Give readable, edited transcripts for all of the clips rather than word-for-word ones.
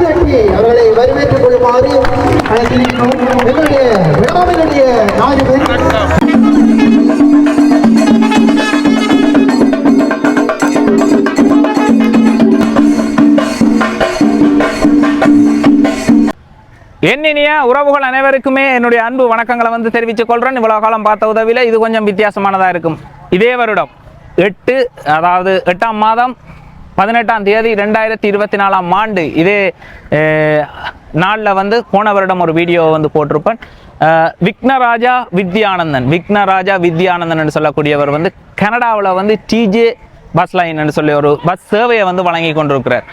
கைதட்டி அவர்களை வரவேற்றுக் கொள்ளுமாறு அழைக்கிறோம். எங்களுடைய விழாவினுடைய நாயகன் என்னினிய உறவுகள் அனைவருக்குமே என்னுடைய அன்பு வணக்கங்களை வந்து தெரிவித்துக் கொள்கிறேன். இவ்வளவு காலம் பார்த்த உதவியில் இது கொஞ்சம் வித்தியாசமானதாக இருக்கும். இதே வருடம் 8ஆம் மாதம் 18ஆம் தேதி 2024ஆம் ஆண்டு இதே நாளில் வந்து போன வருடம் ஒரு வீடியோ வந்து போட்டிருப்பேன். விக்னராஜா வித்யானந்தன் என்று சொல்லக்கூடியவர் வந்து கனடாவில் வந்து டிஜே பஸ் லைன் என்று சொல்லி ஒரு பஸ் சேவையை வந்து வழங்கி கொண்டிருக்கிறார்.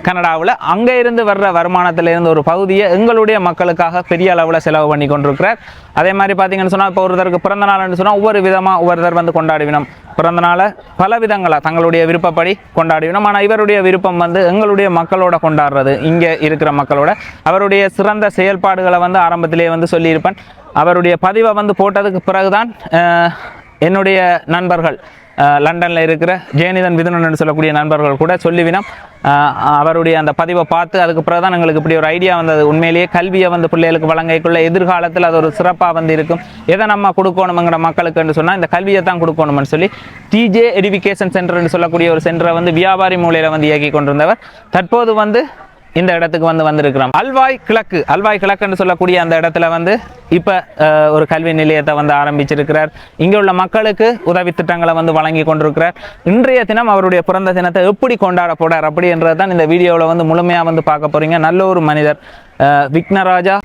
கனடாவில் அங்கே இருந்து வர்ற வருமானத்திலிருந்து ஒரு பகுதியை எங்களுடைய மக்களுக்காக பெரிய அளவில் செலவு பண்ணி கொண்டிருக்கிறார். அதே மாதிரி பார்த்தீங்கன்னு சொன்னால் இப்போ ஒருத்தருக்கு பிறந்த நாள்னு சொன்னால் ஒவ்வொரு விதமாக ஒவ்வொருத்தர் வந்து கொண்டாடிவினோம். பிறந்த நாளை பல விதங்களாக தங்களுடைய விருப்பப்படி கொண்டாடிவினோம். ஆனால் இவருடைய விருப்பம் வந்து எங்களுடைய மக்களோட கொண்டாடுறது, இங்கே இருக்கிற மக்களோட. அவருடைய சிறந்த செயல்பாடுகளை வந்து ஆரம்பத்திலேயே வந்து சொல்லியிருப்பேன். அவருடைய பதிவை வந்து போட்டதுக்கு பிறகுதான் என்னுடைய நண்பர்கள் லண்டனில் இருக்கிற ஜெயநிதன் விதுனன் சொல்லக்கூடிய நண்பர்கள் கூட சொல்லிவினோம். அவருடைய அந்த பதிவை பார்த்து அதுக்கு பிறகு தான் எங்களுக்கு இப்படி ஒரு ஐடியா வந்தது. உண்மையிலேயே கல்வியை வந்து பிள்ளைகளுக்கு வழங்கக்குள்ள எதிர்காலத்தில் அது ஒரு சிறப்பாக வந்து இருக்கும். எதை நம்ம கொடுக்கணுங்கிற மக்களுக்குன்னு சொன்னால் இந்த கல்வியை தான் கொடுக்கணும்னு சொல்லி டிஜே எடிஃபிகேஷன் சென்டர்னு சொல்லக்கூடிய ஒரு சென்டரை வந்து வியாபாரி மூலையில் வந்து இயக்கி கொண்டிருந்தவர் தற்போது வந்து இந்த இடத்துக்கு வந்து வந்திருக்கிறோம். அல்வாய் கிழக்குன்னு சொல்லக்கூடிய அந்த இடத்துல வந்து இப்போ ஒரு கல்வி நிலையத்தை வந்து ஆரம்பிச்சிருக்கிறார். இங்கே உள்ள மக்களுக்கு உதவி திட்டங்களை வந்து வழங்கி கொண்டிருக்கிறார். இன்றைய தினம் அவருடைய பிறந்த தினத்தை எப்படி கொண்டாட போறார் அப்படின்றது தான் இந்த வீடியோவில் வந்து முழுமையாக வந்து பார்க்க போறீங்க. நல்ல ஒரு மனிதர் விக்னராஜா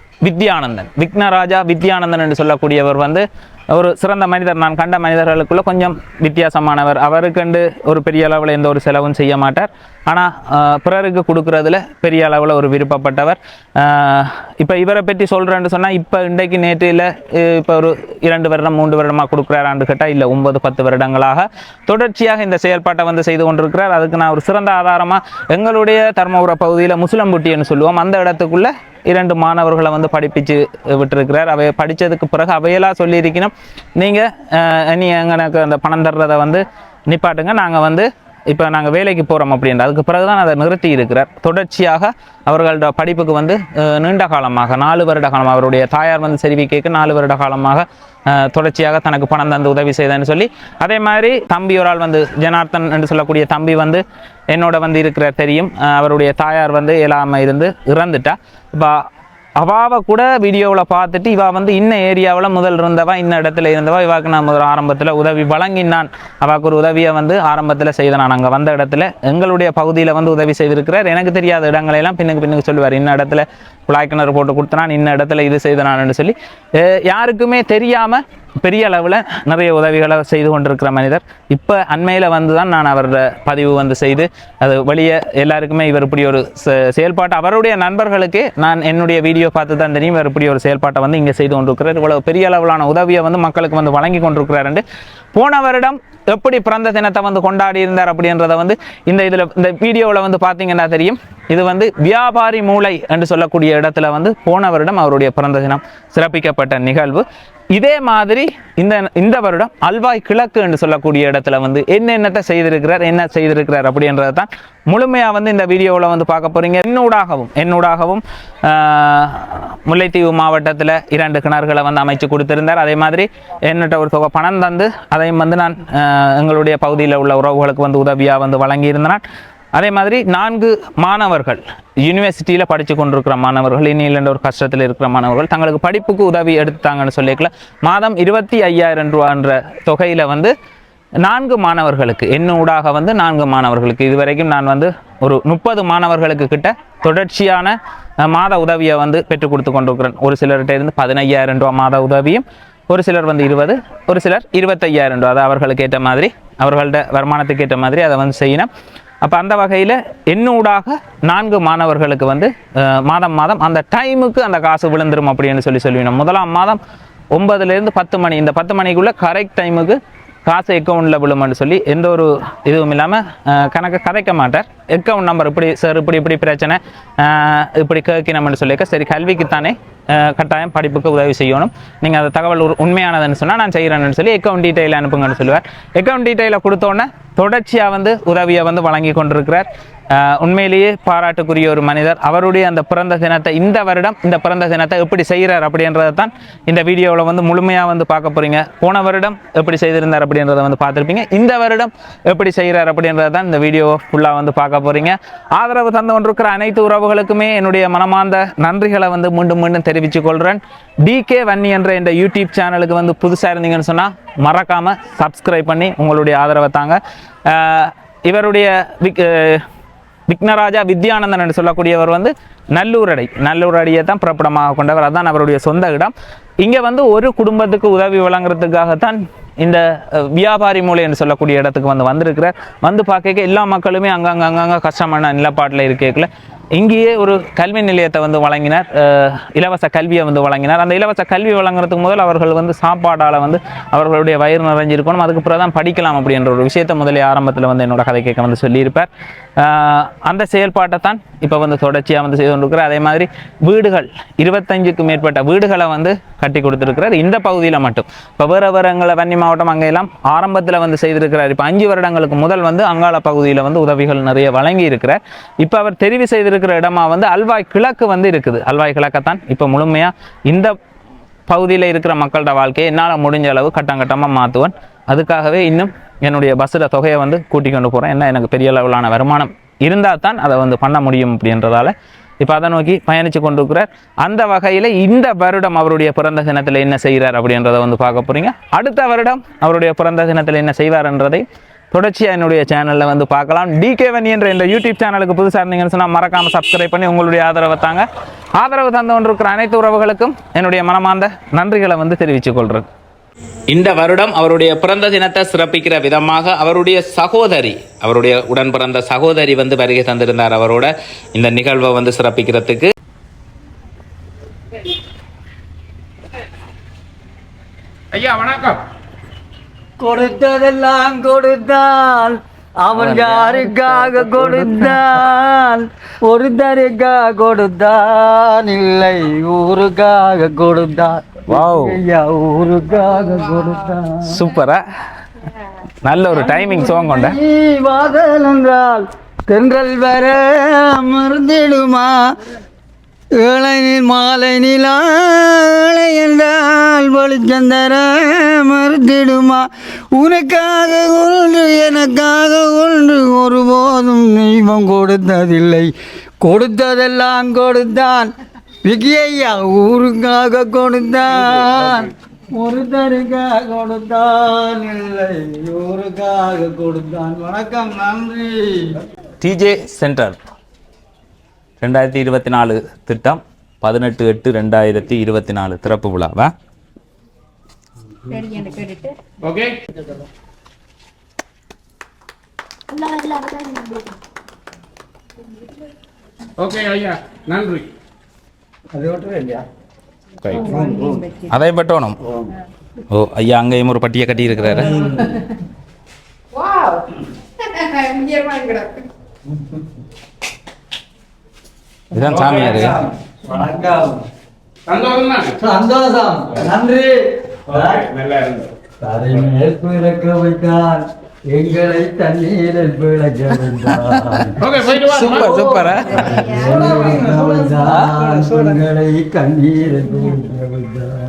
வித்யானந்தன் என்று சொல்லக்கூடியவர் வந்து ஒரு சிறந்த மனிதர். நான் கண்ட மனிதர்களுக்குள்ள கொஞ்சம் வித்தியாசமானவர். அவருக்கண்டு ஒரு பெரிய அளவில் எந்த ஒரு செலவும் செய்ய மாட்டார். ஆனால் பிறருக்கு கொடுக்கறதுல பெரிய அளவில் ஒரு விருப்பப்பட்டவர். இப்போ இவரை பற்றி சொல்கிறேன்னு சொன்னால் இப்போ இன்றைக்கு நேற்றில் இப்போ ஒரு 2 வருடம் 3 வருடமாக கொடுக்குறாரான்னு கேட்டால் இல்லை, 9-10 வருடங்களாக தொடர்ச்சியாக இந்த செயல்பாட்டை வந்து செய்து கொண்டிருக்கிறார். அதுக்கு நான் ஒரு சிறந்த ஆதாரமாக எங்களுடைய தர்மபுர பகுதியில் முஸ்லம்புட்டின்னு சொல்லுவோம், அந்த இடத்துக்குள்ள 2 மாணவர்களை வந்து படிப்பிச்சு விட்டுருக்கிறார். அவை படித்ததுக்கு பிறகு அவையெல்லாம் சொல்லியிருக்கணும், நீங்கள் நீ எங்களுக்கு அந்த பணம் தர்றதை வந்து நிப்பாட்டுங்க, நாங்கள் வந்து இப்போ நாங்கள் வேலைக்கு போகிறோம் அப்படின்ற அதுக்கு பிறகு தான் அதை நிறுத்தி இருக்கிறார். தொடர்ச்சியாக அவர்களோட படிப்புக்கு வந்து நீண்ட காலமாக 4 வருட காலமாக அவருடைய தாயார் வந்து செறிவிக்கைக்கு 4 வருட காலமாக தொடர்ச்சியாக தனக்கு பணம் தந்து உதவி செய்தேன்னு சொல்லி, அதே மாதிரி தம்பி ஒரு ஆள் வந்து ஜனார்த்தன் என்று சொல்லக்கூடிய தம்பி வந்து என்னோட வந்து இருக்கிறார் தெரியும். அவருடைய தாயார் வந்து இயலாமல் இருந்து இறந்துட்டா. இப்போ அவாவை கூட வீடியோவில் பார்த்துட்டு இவா வந்து இன்ன ஏரியாவில் முதல் இருந்தவா, இன்ன இடத்துல இருந்தவா, இவாக்கு நான் முதல் ஆரம்பத்தில் உதவி வழங்கினான். அவாக்கு ஒரு உதவியை வந்து ஆரம்பத்தில் செய்த நான் அங்கே வந்த இடத்துல எங்களுடைய பகுதியில் வந்து உதவி செய்திருக்கிறார். எனக்கு தெரியாத இடங்களெல்லாம் பின்னுக்கு சொல்லுவார். இன்ன இடத்துல குழாய் கிணறு போட்டு கொடுத்தனான், இன்ன இடத்துல இது செய்தனான்னு சொல்லி யாருக்குமே தெரியாமல் பெரிய அளவில் நிறைய உதவிகளை செய்து கொண்டிருக்கிற மனிதர். இப்போ அண்மையில் வந்து தான் நான் அவரோட பதிவு வந்து செய்து அது வெளியே எல்லாருக்குமே இவர் இப்படி ஒரு செயல்பாட்டை அவருடைய நண்பர்களுக்கு நான் என்னுடைய வீடியோ பார்த்து தான் தெரியும் இவர் இப்படி ஒரு செயல்பாட்டை வந்து இங்கே செய்து கொண்டிருக்கிறார். இவ்வளவு பெரிய அளவிலான உதவியை வந்து மக்களுக்கு வந்து வழங்கி கொண்டிருக்கிறார். போன வருடம் எப்படி பிறந்த தினத்தை வந்து கொண்டாடி இருந்தார் அப்படின்றத வந்து இந்த வீடியோவில் வந்து பார்த்தீங்கன்னா தெரியும். இது வந்து வியாபாரி மூலை என்று சொல்லக்கூடிய இடத்துல வந்து போன வருடம் அவருடைய பிறந்த தினம் சிறப்பிக்கப்பட்ட நிகழ்வு. இதே மாதிரி இந்த வருடம் அல்வாய் கிழக்கு என்று சொல்லக்கூடிய இடத்துல வந்து என்னென்னத்தை செய்திருக்கிறார் அப்படின்றத தான் முழுமையாக வந்து இந்த வீடியோவில் வந்து பார்க்க போறீங்க. என்னூடாகவும் முல்லைத்தீவு மாவட்டத்தில் 2 கிணறுகளை வந்து அமைச்சு கொடுத்திருந்தார். அதே மாதிரி என்னட்ட ஒரு தொகை பணம் தந்து அதையும் வந்து நான் எங்களுடைய பகுதியில் உள்ள உறவுகளுக்கு வந்து உதவியாக வந்து வழங்கியிருந்தேன். அதே மாதிரி 4 மாணவர்கள் யூனிவர்சிட்டியில் படித்து கொண்டிருக்கிற மாணவர்கள், இன்னில் ஒரு கஷ்டத்தில் இருக்கிற மாணவர்கள் தங்களுக்கு படிப்புக்கு உதவி எடுத்தாங்கன்னு சொல்லிக்கல மாதம் 25,000 ரூபான்ற தொகையில் வந்து 4 மாணவர்களுக்கு என்னூடாக வந்து 4 மாணவர்களுக்கு இதுவரைக்கும் நான் வந்து ஒரு 30 மாணவர்களுக்கு கிட்ட தொடர்ச்சியான மாத உதவியை வந்து பெற்றுக் கொடுத்து கொண்டிருக்கிறேன். ஒரு சிலர்கிட்ட இருந்து 15,000 ரூபா மாத உதவியும், ஒரு சிலர் வந்து 20, ஒரு சிலர் 25,000 ரூபா. அது அவர்களுக்கு ஏற்ற மாதிரி அவர்களோட வருமானத்துக்கு ஏற்ற மாதிரி அதை வந்து செய்யணும். அப்போ அந்த வகையில் என்னூடாக 4 மாணவர்களுக்கு வந்து மாதம் அந்த டைமுக்கு அந்த காசு விழுந்துரும் அப்படின்னு சொல்லுவேன். முதலாம் மாதம் 9லேருந்து 10 மணி, இந்த 10 மணிக்குள்ளே கரெக்ட் டைமுக்கு காசு அக்கௌண்ட்டில் விழுமான்னு சொல்லி எந்த ஒரு இதுவும் இல்லாமல் கணக்கு கதைக்க மாட்டார். அக்கௌண்ட் நம்பர் இப்படி சார் இப்படி பிரச்சனை இப்படி கேட்கணும்னு சொல்லியிருக்க, சரி கல்விக்குத்தானே கட்டாயம் படிப்புக்கு உதவி செய்யணும், நீங்கள் அந்த தகவல் உண்மையானதுன்னு சொன்னால் நான் செய்கிறேன்னு சொல்லி அக்கௌண்ட் டீட்டெயில் அனுப்புங்கன்னு சொல்லுவார். அக்கௌண்ட் டீட்டெயிலை கொடுத்தோன்னே தொடர்ச்சியாக வந்து உதவியை வந்து வழங்கி கொண்டிருக்கிறார். உண்மையிலேயே பாராட்டுக்குரிய ஒரு மனிதர். அவருடைய அந்த பிறந்த தினத்தை இந்த வருடம் இந்த பிறந்த தினத்தை எப்படி செய்கிறார் அப்படின்றத தான் இந்த வீடியோவில் வந்து முழுமையாக வந்து பார்க்க போகிறீங்க. போன வருடம் எப்படி செய்திருந்தார் அப்படின்றத வந்து பார்த்துருப்பீங்க. இந்த வருடம் எப்படி செய்கிறார் அப்படின்றத தான் இந்த வீடியோ ஃபுல்லாக வந்து பார்க்க போகிறீங்க. ஆதரவு தந்து கொண்டிருக்கிற அனைத்து உறவுகளுக்குமே என்னுடைய மனமார்ந்த நன்றிகளை வந்து மீண்டும் மீண்டும் தெரிவித்துக் கொள்கிறேன். டிகே வன்னி என்ற இந்த யூடியூப் சேனலுக்கு வந்து புதுசாக இருந்தீங்கன்னு சொன்னால் மறக்காமல் சப்ஸ்கிரைப் பண்ணி உங்களுடைய ஆதரவை தாங்க. இவருடைய விக்னராஜா வித்யானந்தன் என்று சொல்லக்கூடியவர் வந்து நல்லூரடியை தான் பிறப்பிடமாக கொண்டவர். அதுதான் அவருடைய சொந்த இடம். இங்கே வந்து ஒரு குடும்பத்துக்கு உதவி வழங்குறதுக்காகத்தான் இந்த வியாபாரி மூலை என்று சொல்லக்கூடிய இடத்துக்கு வந்திருக்கிறார். வந்து பார்க்க எல்லா மக்களுமே அங்கங்கே கஷ்டமான நிலப்பாட்டில் இருக்கல இங்கேயே ஒரு கல்வி நிலையத்தை வந்து வழங்கினார். இலவச கல்வியை வந்து வழங்கினார். அந்த இலவச கல்வி வழங்குறதுக்கு முதல் அவர்கள் வந்து சாப்பாடால் வந்து அவர்களுடைய வயிறு நிறைஞ்சிருக்கணும், அதுக்கு பிறகு தான் படிக்கலாம் அப்படின்ற ஒரு விஷயத்தை முதலே ஆரம்பத்தில் வந்து என்னோட கதை கேட்க வந்து சொல்லியிருப்பார். அந்த செயல்பாட்டை தான் இப்போ வந்து தொடர்ச்சியாக வந்து செய்து கொண்டிருக்கிறார். அதே மாதிரி வீடுகள் 25க்கும் மேற்பட்ட வீடுகளை வந்து கட்டி கொடுத்துருக்கிறார் இந்த பகுதியில் மட்டும். இப்போ வேறு எங்களை வன்னி மாவட்டம் அங்கெல்லாம் ஆரம்பத்தில் வந்து செய்திருக்கிறார். இப்போ 5 வருடங்களுக்கு முதல் வந்து அங்காள பகுதியில் வந்து உதவிகள் நிறைய வழங்கி இருக்கிறார். இப்போ அவர் தெரிவு செய்திருக்கிற இடமா வந்து அல்வாய் கிழக்கு வந்து இருக்குது. அல்வாய் கிழக்கத்தான் இப்போ முழுமையாக இந்த பகுதியில் இருக்கிற மக்களோட வாழ்க்கையை என்னால் முடிஞ்ச அளவு கட்டமாக மாற்றுவேன். அதுக்காகவே இன்னும் என்னுடைய பஸ்ஸில் தொகையை வந்து கூட்டிக் கொண்டு போகிறேன். ஏன்னா எனக்கு பெரிய அளவிலான வருமானம் இருந்தால் தான் அதை வந்து பண்ண முடியும் அப்படின்றதால இப்போ அதை நோக்கி பயணித்து கொண்டிருக்கிறார். அந்த வகையில் இந்த வருடம் அவருடைய பிறந்த தினத்தில் என்ன செய்கிறார் அப்படின்றத வந்து பார்க்க போகிறீங்க. அடுத்த வருடம் அவருடைய பிறந்த தினத்தில் என்ன செய்வார்ன்றதை தொடர்ச்சியாக என்னுடைய சேனலில் வந்து பார்க்கலாம். டிகே வன்னி என்ற இந்த யூடியூப் சேனலுக்கு புதுசாக இருந்தீங்கன்னு சொன்னால் மறக்காமல் சப்ஸ்கிரைப் பண்ணி உங்களுடைய ஆதரவை தாங்க. ஆதரவு தந்து கொண்டிருக்கிற அனைத்து உறவுகளுக்கும் என்னுடைய மனமார்ந்த நன்றிகளை வந்து தெரிவித்துக் கொள்கிறேன். இந்த வருடம் அவருடைய பிறந்த தினத்தை சிறப்பிக்கிற விதமாக அவருடைய உடன் பிறந்த சகோதரி வந்து வருகை தந்திருந்தார். அவரோட இந்த நிகழ்வை வந்து சிறப்பிக்கிறதுக்கு ஐயா வணக்கம். கொடுத்ததெல்லாம் கொடுத்தான், அவன் யாருக்காக கொடுத்தான்? ஒருத்தருக்காக கொடுத்தான், இல்லை ஊருக்காக கொடுத்தான். ஐயா ஊருக்காக கொடுத்தான். சூப்பரா நல்ல ஒரு டைமிங் சாங் கொண்ட. வாதல் என்றால் தென்றல் வர மருந்திடுமா, ஏழை மாலை நிலாளை என்றால் வெளிச்சந்தர மறுத்திடுமா. உனக்காக ஒன்று எனக்காக ஒன்று ஒருபோதும் தெய்வம் கொடுத்ததில்லை. கொடுத்ததெல்லாம் கொடுத்தான், விக்கியையா ஊருக்காக கொடுத்தான், ஒருத்தருக்காக கொடுத்தான், இல்லை ஊருக்காக கொடுத்தான். வணக்கம், நன்றி. டிஜே சென்டர் 2024 திட்டம் 18/8/2024 திறப்பு விழாவா? ஓகே ஓகே ஐயா நன்றி. அதை பட்டோணும். ஓ ஐயா அங்கேயும் ஒரு பட்டியை கட்டி இருக்கிறாரு. இதுதான் சாமியாரு. வணக்கம். சந்தோஷம். நன்றி. நல்லா இருந்தது. தரைமேல் பிறக்க வைத்தான், எங்களை தண்ணீரில் பிழைக்க வைத்தான். ஓகே போயிட்டு வா. சூப்பர் சூப்பரா. எங்களை கண்ணீரில் பிழைக்க வைத்தான்.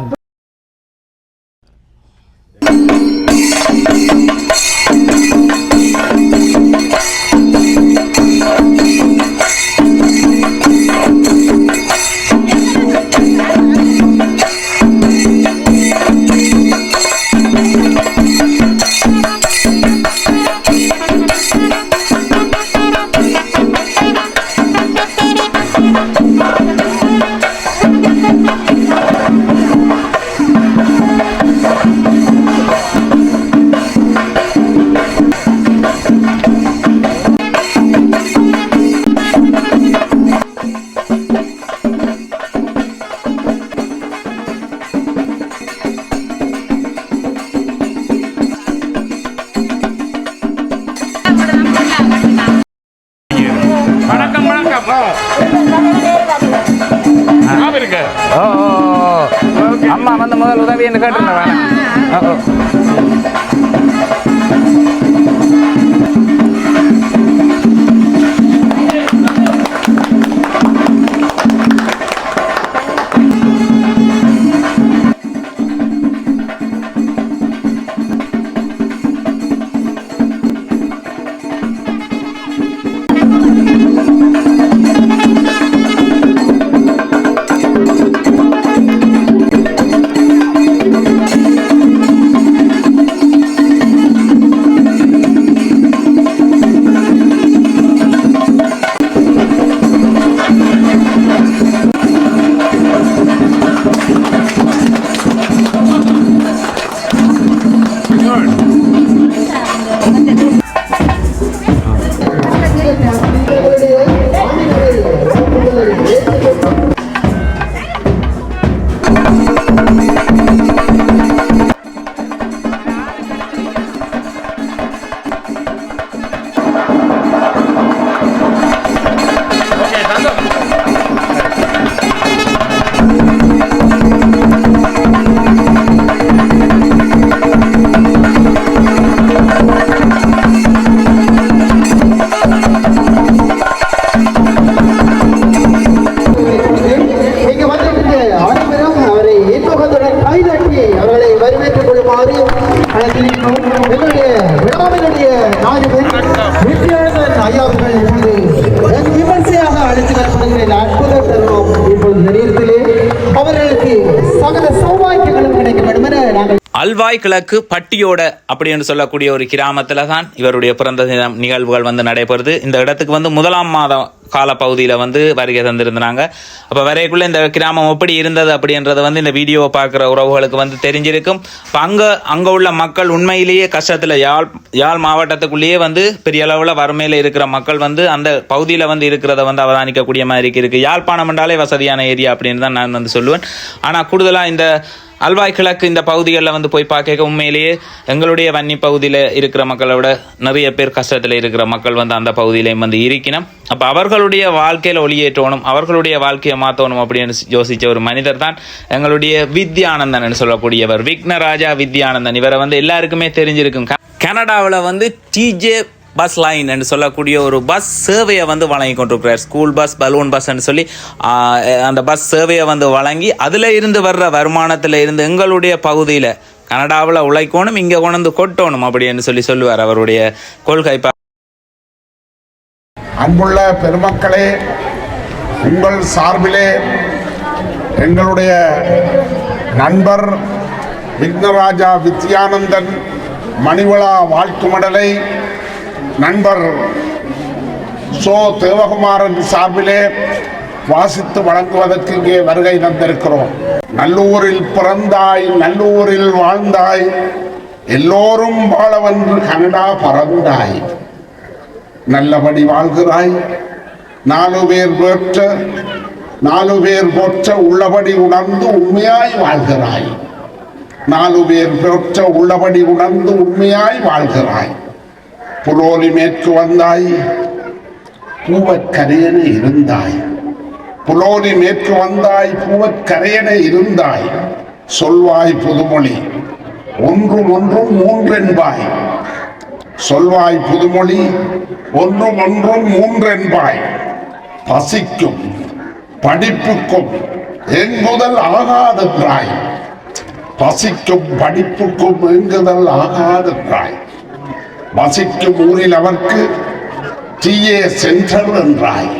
வணக்கம் வணக்கம். இருக்கு. ஓ அம்மா வந்து முதல் உதவி என்று கேட்டிருந்தேன். வாழ்க்கையில் இந்த அற்புத தருணம் இப்பொழுது இந்த நேரத்திலே அவர்களுக்கு சகல சௌபாக்கியங்களும் கிடைக்க வேண்டும் என நாங்கள் அல்வாய் கிழக்கு பட்டியோட அப்படின்னு சொல்லக்கூடிய ஒரு கிராமத்தில் தான் இவருடைய பிறந்த தினம் நிகழ்வுகள் வந்து நடைபெறுது. இந்த இடத்துக்கு வந்து 1ஆம் மாதம் காலப்பகுதியில் வந்து வருகை தந்திருந்தாங்க. அப்போ வரைக்குள்ளே இந்த கிராமம் எப்படி இருந்தது அப்படின்றது வந்து இந்த வீடியோவை பார்க்குற உறவுகளுக்கு வந்து தெரிஞ்சிருக்கும். இப்போ அங்கே உள்ள மக்கள் உண்மையிலேயே கஷ்டத்தில் யாழ் மாவட்டத்துக்குள்ளேயே வந்து பெரிய அளவில் வறுமையில் இருக்கிற மக்கள் வந்து அந்த பகுதியில் வந்து இருக்கிறத வந்து அவதானிக்கக்கூடிய மாதிரி இருக்குது. யாழ்ப்பாணம் என்றாலே வசதியான ஏரியா அப்படின்னு தான் நான் வந்து சொல்லுவேன். ஆனால் கூடுதலாக இந்த அல்வாய் கிழக்கு இந்த பகுதிகளில் வந்து போய் பார்க்க உண்மையிலேயே எங்களுடைய வன்னி பகுதியில் இருக்கிற மக்களை விட நிறைய பேர் கஷ்டத்தில் இருக்கிற மக்கள் வந்து அந்த பகுதியிலையும் வந்து இருக்கணும். அப்போ அவர்களுடைய வாழ்க்கையில் ஒளியேற்றணும், அவர்களுடைய வாழ்க்கையை மாற்றணும் அப்படின்னு யோசித்த ஒரு மனிதர் தான் எங்களுடைய வித்யானந்தன் சொல்லக்கூடியவர். விக்னராஜா வித்யானந்தன். இவரை வந்து எல்லாருக்குமே தெரிஞ்சிருக்கும். கனடாவில் வந்து டிஜே பஸ் லைன் என்று சொல்லக்கூடிய ஒரு பஸ் சேவையை வந்து வழங்கி கொண்டிருக்கிறார். ஸ்கூல் பஸ், பலூன் பஸ்ன்னு சொல்லி அந்த பஸ் சேவையை வந்து வழங்கி அதில் இருந்து வர்ற வருமானத்தில் இருந்து எங்களுடைய பகுதியில் கனடாவில் உழைக்கணும், இங்கே கொண்டு கொட்டணும் அப்படின்னு சொல்லுவார் அவருடைய கொள்கை. அன்புள்ள பெருமக்களே, உங்கள் சார்பிலே எங்களுடைய நண்பர் விக்னராஜா வித்யானந்தன் மணிவிழா வாழ்த்து மடலை நண்பர் தேவகுமாரன் சார்பிலே வாசித்து வழங்குவதற்கு இங்கே வருகை தந்திருக்கிறோம். நல்லூரில் பிறந்தாய், நல்லூரில் வாழ்ந்தாய், எல்லோரும் வாழவென்று கனடா பறந்தாய், நல்லபடி வாழ்கிறாய், 4 பேர் போற்ற உள்ளபடி உணர்ந்து உண்மையாய் வாழ்கிறாய், 4 பேர் போற்ற உள்ளபடி உணர்ந்து உண்மையாய் வாழ்கிறாய். புலோலி மேற்கு வந்தாய், பூவற்கரையென இருந்தாய், புலோலி மேற்கு வந்தாய், பூவற்கரையென இருந்தாய், சொல்வாய் புதுமொழி ஒன்றும் ஒன்றும் மூன்றென்பாய், சொல்வாய் புதுமொழி ஒன்றும் ஒன்றும் மூன்றென்பாய், பசிக்கும் படிப்புக்கும் எங்குதல் ஆகாதென்றாய், பசிக்கும் படிப்புக்கும் எங்குதல் ஆகாதென்றாய், வசிக்கும் ஊரில் அவர்க்கு டிஏ சென்டர் என்றாய்,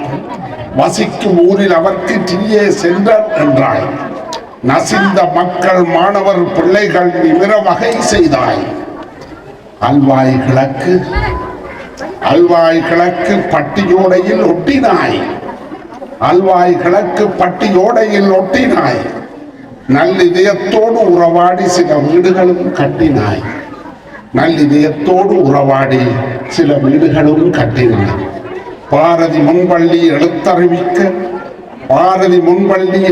வசிக்கும் ஊரில் அவர்க்கு டிஏ சென்டர் என்றாய், நசிந்த மக்கள் மாணவர் பிள்ளைகள் நிமிர வகை செய்தாய், அல்வாய் கிழக்கு பட்டியோடையில் ஒட்டினாய், அல்வாய் கிழக்கு பட்டியோடையில் ஒட்டினாய், நல்லிதயத்தோடு உறவாடி சில வீடுகளும் கட்டினாய், நல்லிதயத்தோடு உறவாடி சில வீடுகளும் கட்டினார். பாரதி முன்பள்ளி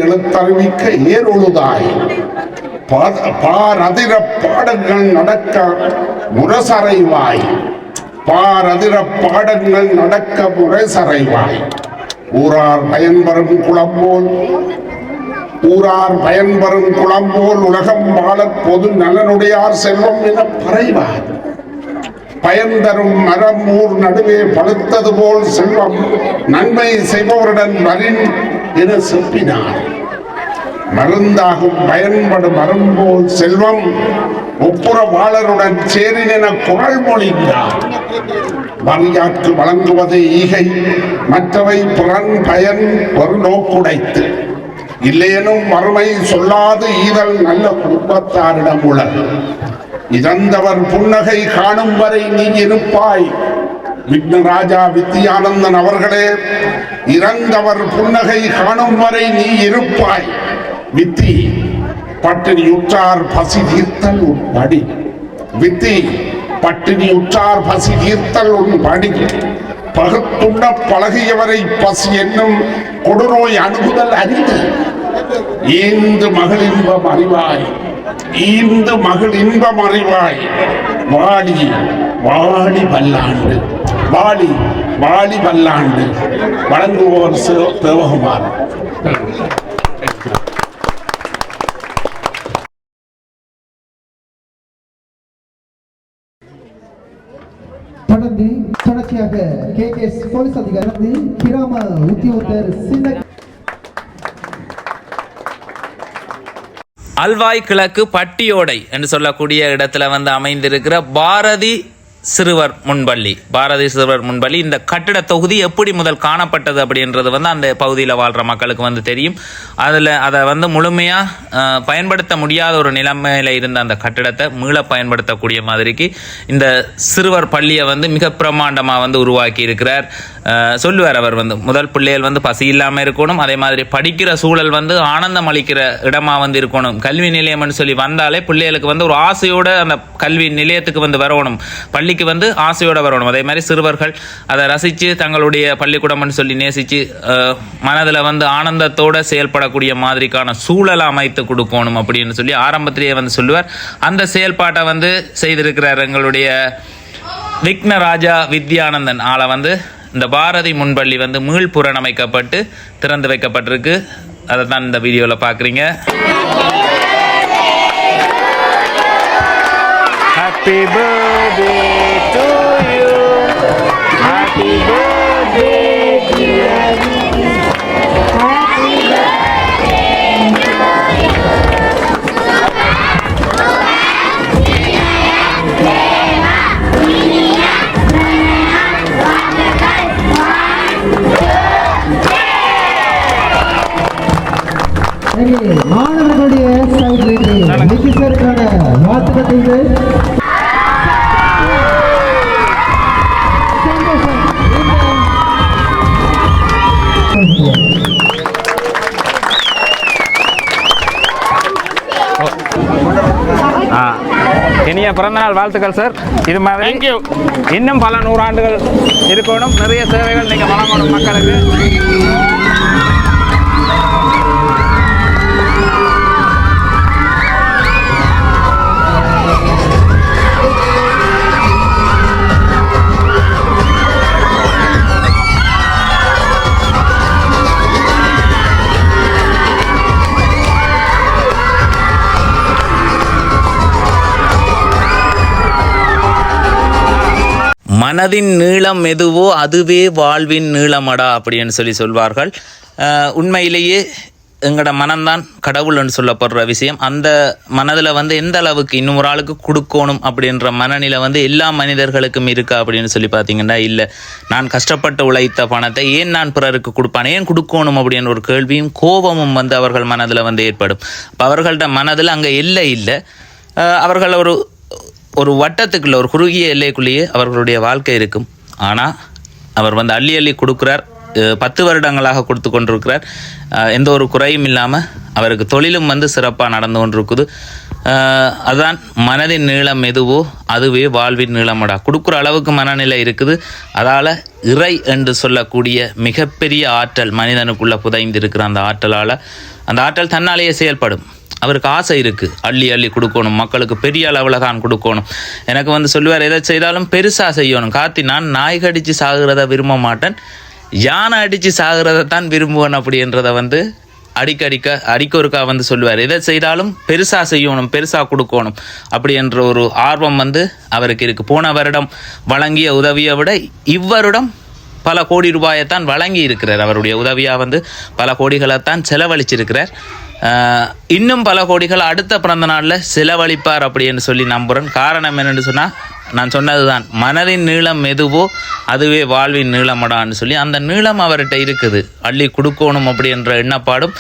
எழுத்தறிவிக்க ஏறொழுதாய், பாரதிர பாடங்கள் நடக்க முரசறைவாய், பாரதிர பாடங்கள் நடக்க முரசறைவாய், ஊரார் பயன்பெறும் குளம்போல் உலகம் வாழ பொது நலனுடையார் செல்வம் என பறைவார், பயன்தரும் மரம் ஊர் நடுவே பழுத்தது போல் செல்வம் நன்மை செய்பவருடன் வரின் என செப்பினார், மருந்தாகும் பயன்படும் மரம் போல் செல்வம் ஒப்புற வாழருடன் சேரின் என குரல் மொழிந்தார், வரியாற்று வழங்குவது ஈகை மற்றவை புறன் பயன் ஒரு நோக்குடைத்து, இல்லையெனும் மறுமை சொல்லாது ஈதல் நல்ல குடும்பத்தாரிடம் உள்ளது, இறந்தவர் புன்னகை காணும் வரை நீ இருப்பாய். விக்னராஜா வித்யானந்தன் அவர்களே, இறந்தவர் புன்னகை காணும் வரை நீ இருப்பாய். வித்தி பட்டினியுற்றார் பசி தீர்த்தல் உன் படி, வித்தி பட்டினியுற்றார் பசி தீர்த்தல் உன் படி, பகுத்துண்ண பழகியவரை பசி என்னும் கொடுநோய் அணுகுதல் அறிந்து, ஈந்து மகளின்பம் அறிவாய், ஈந்து மகள் இன்பம் அறிவாய், வாடி வாடி பல்லாண்டு, வாடி வாடி பல்லாண்டு. வழங்குவோர் தேவகுமார். தொடர்ச்சியாக KKS போலீஸ் அதிகாரி கிராம உத்தியோகத்தர் சின்ன அல்வாய் கிழக்கு பட்டியோடை என்று சொல்லக்கூடிய இடத்துல வந்து அமைந்திருக்கிற பாரதி சிறுவர் முன்பள்ளி, பாரதி சிறுவர் முன்பள்ளி. இந்த கட்டிட தொகுதி எப்படி முதல் காணப்பட்டது அப்படின்றது வந்து அந்த பகுதியில் வாழ்கிற மக்களுக்கு வந்து தெரியும். அதை வந்து முழுமையாக பயன்படுத்த முடியாத ஒரு நிலைமையில் இருந்த அந்த கட்டிடத்தை மீள பயன்படுத்தக்கூடிய மாதிரிக்கு இந்த சிறுவர் பள்ளியை வந்து மிக பிரமாண்டமாக வந்து உருவாக்கி இருக்கிறார். சொல்லுவார் அவர் வந்து முதல் பிள்ளைகள் வந்து பசி இல்லாமல் இருக்கணும், அதே மாதிரி படிக்கிற சூழல் வந்து ஆனந்தம் அளிக்கிற இடமா வந்து இருக்கணும். கல்வி நிலையம்னு சொல்லி வந்தாலே பிள்ளைகளுக்கு வந்து ஒரு ஆசையோடு அந்த கல்வி நிலையத்துக்கு வந்து வரணும், பள்ளிக்கு வந்து ஆசையோடு வரணும். அதே மாதிரி சிறுவர்கள் அதை ரசித்து தங்களுடைய பள்ளிக்கூடம்னு சொல்லி நேசித்து மனதில் வந்து ஆனந்தத்தோடு செயல்படக்கூடிய மாதிரிக்கான சூழலை அமைத்து கொடுக்கணும் அப்படின்னு சொல்லி ஆரம்பத்திலேயே வந்து சொல்லுவார். அந்த செயல்பாட்டை வந்து செய்திருக்கிறார் எங்களுடைய விக்னராஜா வித்யானந்தன் ஆளை வந்து இந்த பாரதி முன்பள்ளி வந்து மீள்புறணமைக்கப்பட்டு திறந்து வைக்கப்பட்டிருக்கு. அதை தான் இந்த வீடியோவில் பார்க்குறீங்க. Happy birthday to you. Happy birthday dear me. Happy birthday to you. மாணவர்களுடைய வாழ்த்துக்கள் இனிய பிறந்தநாள் வாழ்த்துக்கள் சார். இது மாதிரி இன்னும் பல நூறாண்டுகள் இருக்கணும், நிறைய சேவைகள் நீங்கள் வழங்கணும் மக்களுக்கு. மனதின் நீளம் எதுவோ அதுவே வாழ்வின் நீளமடா அப்படின்னு சொல்லி சொல்வார்கள். உண்மையிலேயே எங்களோட மனம்தான் கடவுள்னு சொல்லப்படுற விஷயம். அந்த மனதில் வந்து எந்த அளவுக்கு இன்னொரு ஆளுக்கு கொடுக்கணும் அப்படின்ற மனநிலை வந்து எல்லா மனிதர்களுக்கும் இருக்கா அப்படின்னு சொல்லி பார்த்தீங்கன்னா இல்லை. நான் கஷ்டப்பட்டு உழைத்த பணத்தை ஏன் நான் பிறருக்கு கொடுப்பான், ஏன் கொடுக்கணும் அப்படின்னு ஒரு கேள்வியும் கோபமும் வந்து அவர்கள் மனதில் வந்து ஏற்படும். அப்போ அவர்கள்ட்ட மனதில் அங்கே எல்லை இல்லை. அவர்கள் ஒரு வட்டத்துக்குள்ள ஒரு குறுகிய எல்லைக்குள்ளேயே அவர்களுடைய வாழ்க்கை இருக்கும். ஆனால் அவர் வந்து அள்ளி அள்ளி கொடுக்குறார். 10 வருடங்களாக கொடுத்து கொண்டிருக்கிறார். எந்த ஒரு குறையும் இல்லாமல் அவருக்கு தொழிலும் வந்து சிறப்பாக நடந்து கொண்டிருக்குது. அதுதான் மனதின் நீளம் எதுவோ அதுவே வாழ்வின் நீளமடா. கொடுக்குற அளவுக்கு மனநிலை இருக்குது. அதால் இறை என்று சொல்லக்கூடிய மிகப்பெரிய ஆற்றல் மனிதனுக்குள்ளே புதைந்திருக்கிற அந்த ஆற்றல் தன்னாலேயே செயல்படும். அவருக்கு ஆசை இருக்குது, அள்ளி அள்ளி கொடுக்கணும், மக்களுக்கு பெரிய அளவில் தான் கொடுக்கணும். எனக்கு வந்து சொல்லுவார், எதை செய்தாலும் பெருசாக செய்யணும். கார்த்தி, நான் நாய் கடித்து சாகிறத விரும்ப மாட்டேன், யானை அடித்து சாகிறத தான் விரும்புவேன் அப்படின்றத வந்து அடிக்கொருக்கா வந்து சொல்லுவார். எதை செய்தாலும் பெருசாக செய்யணும், பெருசாக கொடுக்கணும் அப்படி என்ற ஒரு ஆர்வம் வந்து அவருக்கு இருக்குது. போன வருடம் வழங்கிய உதவியை விட இவ்வருடம் பல கோடி ரூபாயைத்தான் வழங்கி இருக்கிறார். அவருடைய உதவியாக வந்து பல கோடிகளைத்தான் செலவழிச்சிருக்கிறார். இன்னும் பல கோடிகள் அடுத்த பிறந்த நாளில் செலவழிப்பார் அப்படின்னு சொல்லி நம்புகிறேன். காரணம் என்னென்னு சொன்னால், நான் சொன்னது தான், மனதின் நீளம் எதுவோ அதுவே வாழ்வின் நீளமடான்னு சொல்லி அந்த நீளம் அவர்கிட்ட இருக்குது. அள்ளி கொடுக்கணும் அப்படின்ற எண்ணப்பாடும்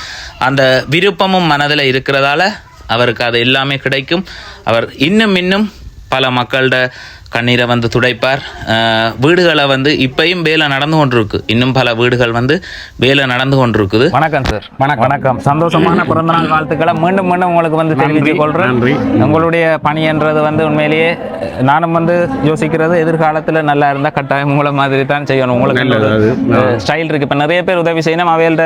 அந்த விருப்பமும் மனதில் இருக்கிறதால அவருக்கு அது எல்லாமே கிடைக்கும். அவர் இன்னும் பல மக்களோட கண்ணீரை வந்து துடைப்பார். வீடுகளை வந்து இப்பயும் வேலை நடந்து கொண்டிருக்கு. இன்னும் பல வீடுகள் வந்து வேலை நடந்து கொண்டிருக்குது. வணக்கம் சார். வணக்கம். சந்தோஷமான பிறந்தநாள் வாழ்த்துக்களை மீண்டும் உங்களுக்கு வந்து தெரிவித்துக் கொள்கிறேன். உங்களுடைய பணி என்றது வந்து உண்மையிலேயே நானும் வந்து யோசிக்கிறது, எதிர்காலத்தில் நல்லா இருந்தால் கட்டாயம் உங்களை மாதிரி தான் செய்யணும். உங்களுக்கு ஸ்டைல் இருக்குது. இப்போ நிறைய பேர் உதவி செய்யணும், அவையோட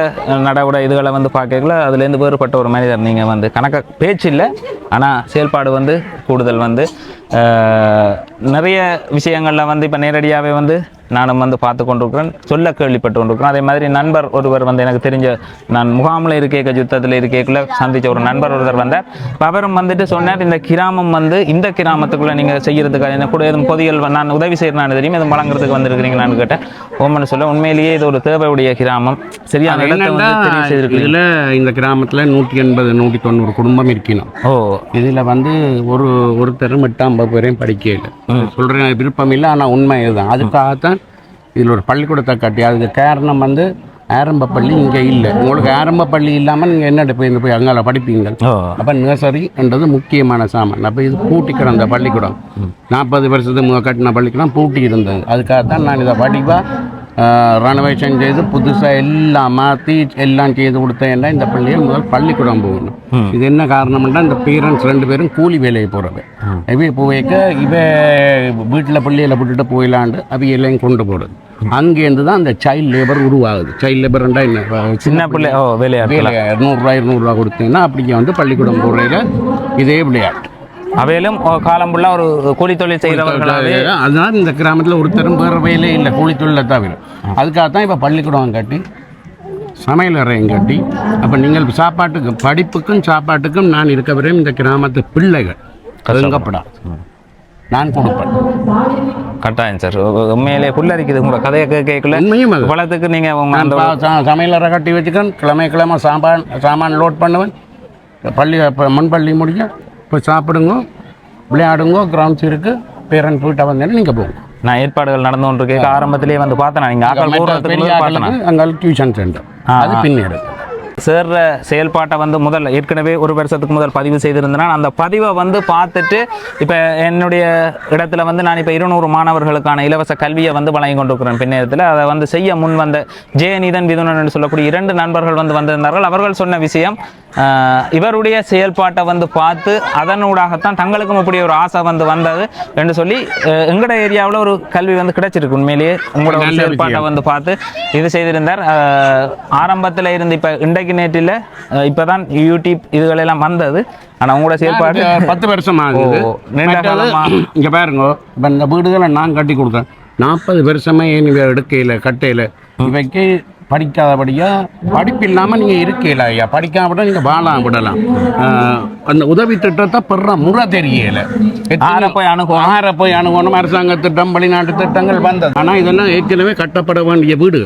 நடவுட இதுகளை வந்து பார்க்கல அதுலேருந்து வேறுபட்ட ஒரு மனிதர் நீங்கள் வந்து பேச்சு இல்லை, ஆனால் செயல்பாடு வந்து கூடுதல் வந்து நிறைய விஷயங்களில் வந்து இப்போ நேரடியாகவே வந்து நானும் வந்து பார்த்து கொண்டிருக்கிறேன், சொல்ல கேள்விப்பட்டு கொண்டிருக்கிறேன். அதே மாதிரி நண்பர் ஒருவர் வந்து எனக்கு தெரிஞ்ச, நான் முகாமில் இருக்க யுத்தத்தில் இருக்கக்குள்ள சந்தித்த ஒரு நண்பர் ஒருவர் வந்தார். அவரும் வந்துட்டு சொன்னார், இந்த கிராமம் வந்து இந்த கிராமத்துக்குள்ளே நீங்கள் செய்கிறதுக்கு என்ன கூட எதுவும் பொதிகள் நான் உதவி செய்கிறேன் தெரியும், எதுவும் வழங்குறதுக்கு வந்திருக்கிறீங்க நான் கேட்டேன். ஓமன்னு சொல்ல உண்மையிலேயே இது ஒரு தேவையுடைய கிராமம், சரியான இடத்தை வந்து தெரிவு செய்திருக்கு. இதில் இந்த கிராமத்தில் 180 190 குடும்பம் இருக்கணும். இதில் வந்து ஒருத்தரும் 8-50 பேரையும் படிக்கல. சொல்கிறேன் விருப்பம் இல்லை, ஆனால் உண்மை இதுதான். அதுக்காகத்தான் இதில் ஒரு பள்ளிக்கூடத்தை கட்டி, அதுக்கு காரணம் வந்து ஆரம்ப பள்ளி இங்கே இல்லை. உங்களுக்கு ஆரம்ப பள்ளி இல்லாமல் நீங்கள் என்ன போய் அங்கே படிப்பீங்க. அப்போ நர்சரின்றது முக்கியமான சாமான். அப்போ இது பூட்டி கிடந்த பள்ளிக்கூடம், 40 வருஷத்துக்கு கட்டின பள்ளிக்கூடம் பூட்டி இருந்தது. அதுக்காகத்தான் நான் இதை படிப்பாக ரெனோவேஷன் செய்து புதுசாக எல்லாம் மாற்றி எல்லாம் செய்து கொடுத்தேன்னா இந்த பள்ளியை முதல் பள்ளிக்கூடம் போகணும். இது என்ன காரணம்னா, இந்த பேரண்ட்ஸ் 2 பேரும் கூலி வேலையை போகிறவ இவ போய்க்க இவ வீட்டில் பள்ளியில் விட்டுட்டு போயிடலாண்டு அவையெல்லாம் கொண்டு போடுது. அங்கேருந்து தான் அந்த சைல்டு லேபர் உருவாகுது. சைல்டு லேபர்ண்டா என்ன, சின்ன பிள்ளை வேலை 100 ரூபா கொடுத்தீங்கன்னா அப்படிங்க வந்து பள்ளிக்கூடம் போடுறதுல இதே விளையாட்டு. அவையிலும் காலம் ஃபுல்லாக ஒரு கூலி தொழில் செய்கிறவர்களாகவே. அதனால இந்த கிராமத்தில் ஒருத்தரும் வேறு வேலையே இல்லை, கூலி தொழிலை தவிர. அதுக்காகத்தான் இப்போ பள்ளிக்கூடம் கட்டி சமையல் அறையும் கட்டி, அப்போ நீங்கள் சாப்பாட்டுக்கும் படிப்புக்கும் சாப்பாட்டுக்கும் நான் இருக்க வரையும் இந்த கிராமத்து பிள்ளைகள் கருங்கப்படாது, நான் கொடுப்பேன். கட்டாயம் சார், உண்மையிலே புல்லரிக்குது உங்களோட கதையை கேட்கல. உண்மையும் பலத்துக்கு நீங்கள் சமையல் அறை கட்டி வச்சுக்கேன், கிழமை சாமான் லோட் பண்ணுவேன். பள்ளி முன்பள்ளி முடிஞ்ச இப்போ சாப்பிடுங்க, விளையாடுங்க, கிரவுண்ட்ஸ் இருக்குது, பேரண்ட் வீட்டை வந்தேன்னு நீங்கள் போங்க. நான் ஏற்பாடுகள் நடந்து கொண்டு இருக்கேன். ஆரம்பத்திலேயே வந்து பார்த்தேன், நீங்கள் அங்கே டியூஷன் சென்டர் அது பின்னாடி சேர்ற செயல்பாட்டை வந்து முதல்ல ஏற்கனவே ஒரு வருஷத்துக்கு முதல் பதிவு செய்திருந்தேன். அந்த பதிவை வந்து பார்த்துட்டு இப்போ என்னுடைய இடத்துல வந்து நான் இப்போ 200 மாணவர்களுக்கான இலவச கல்வியை வந்து வழங்கி கொண்டிருக்கிறேன். பின்னேரத்தில் அதை வந்து செய்ய முன் வந்த ஜெயநீதன் விதுனன் என்று சொல்லக்கூடிய 2 நண்பர்கள் வந்து வந்திருந்தார்கள். அவர்கள் சொன்ன விஷயம், இவருடைய செயல்பாட்டை வந்து பார்த்து அதனூடாகத்தான் தங்களுக்கும் இப்படி ஒரு ஆசை வந்து வந்தது என்று சொல்லி எங்களோட ஏரியாவில் ஒரு கல்வி வந்து கிடைச்சிருக்கு. உண்மையிலேயே உங்களோட செயல்பாட்டை வந்து பார்த்து இது செய்திருந்தார். ஆரம்பத்தில் இருந்து இப்போ இன்றைக்கு நேற்றில் இப்போதான் யூடியூப் இதுகளெல்லாம் வந்தது. ஆனால் உங்களோட செயல்பாடு 10 வருஷம் ஆகுது. இங்கே பாருங்க, இப்போ இந்த வீடுகளை நான் கட்டி கொடுத்தேன் 40 வருஷமா ஏன் இவ எடுக்கையில் கட்டையில் இவைக்கு படிக்காதபடியா, படிப்பு இல்லாமல் நீங்கள் இருக்கையில் ஐயா, படிக்காம நீங்கள் வாழாம விடலாம். அந்த உதவி திட்டத்தை பெற முறை தெரியலை, ஆற போய் அணுகணும். அரசாங்க திட்டம், வெளிநாட்டு திட்டங்கள் வந்தது. ஆனால் இதெல்லாம் ஏற்கனவே கட்டப்பட வேண்டிய வீடு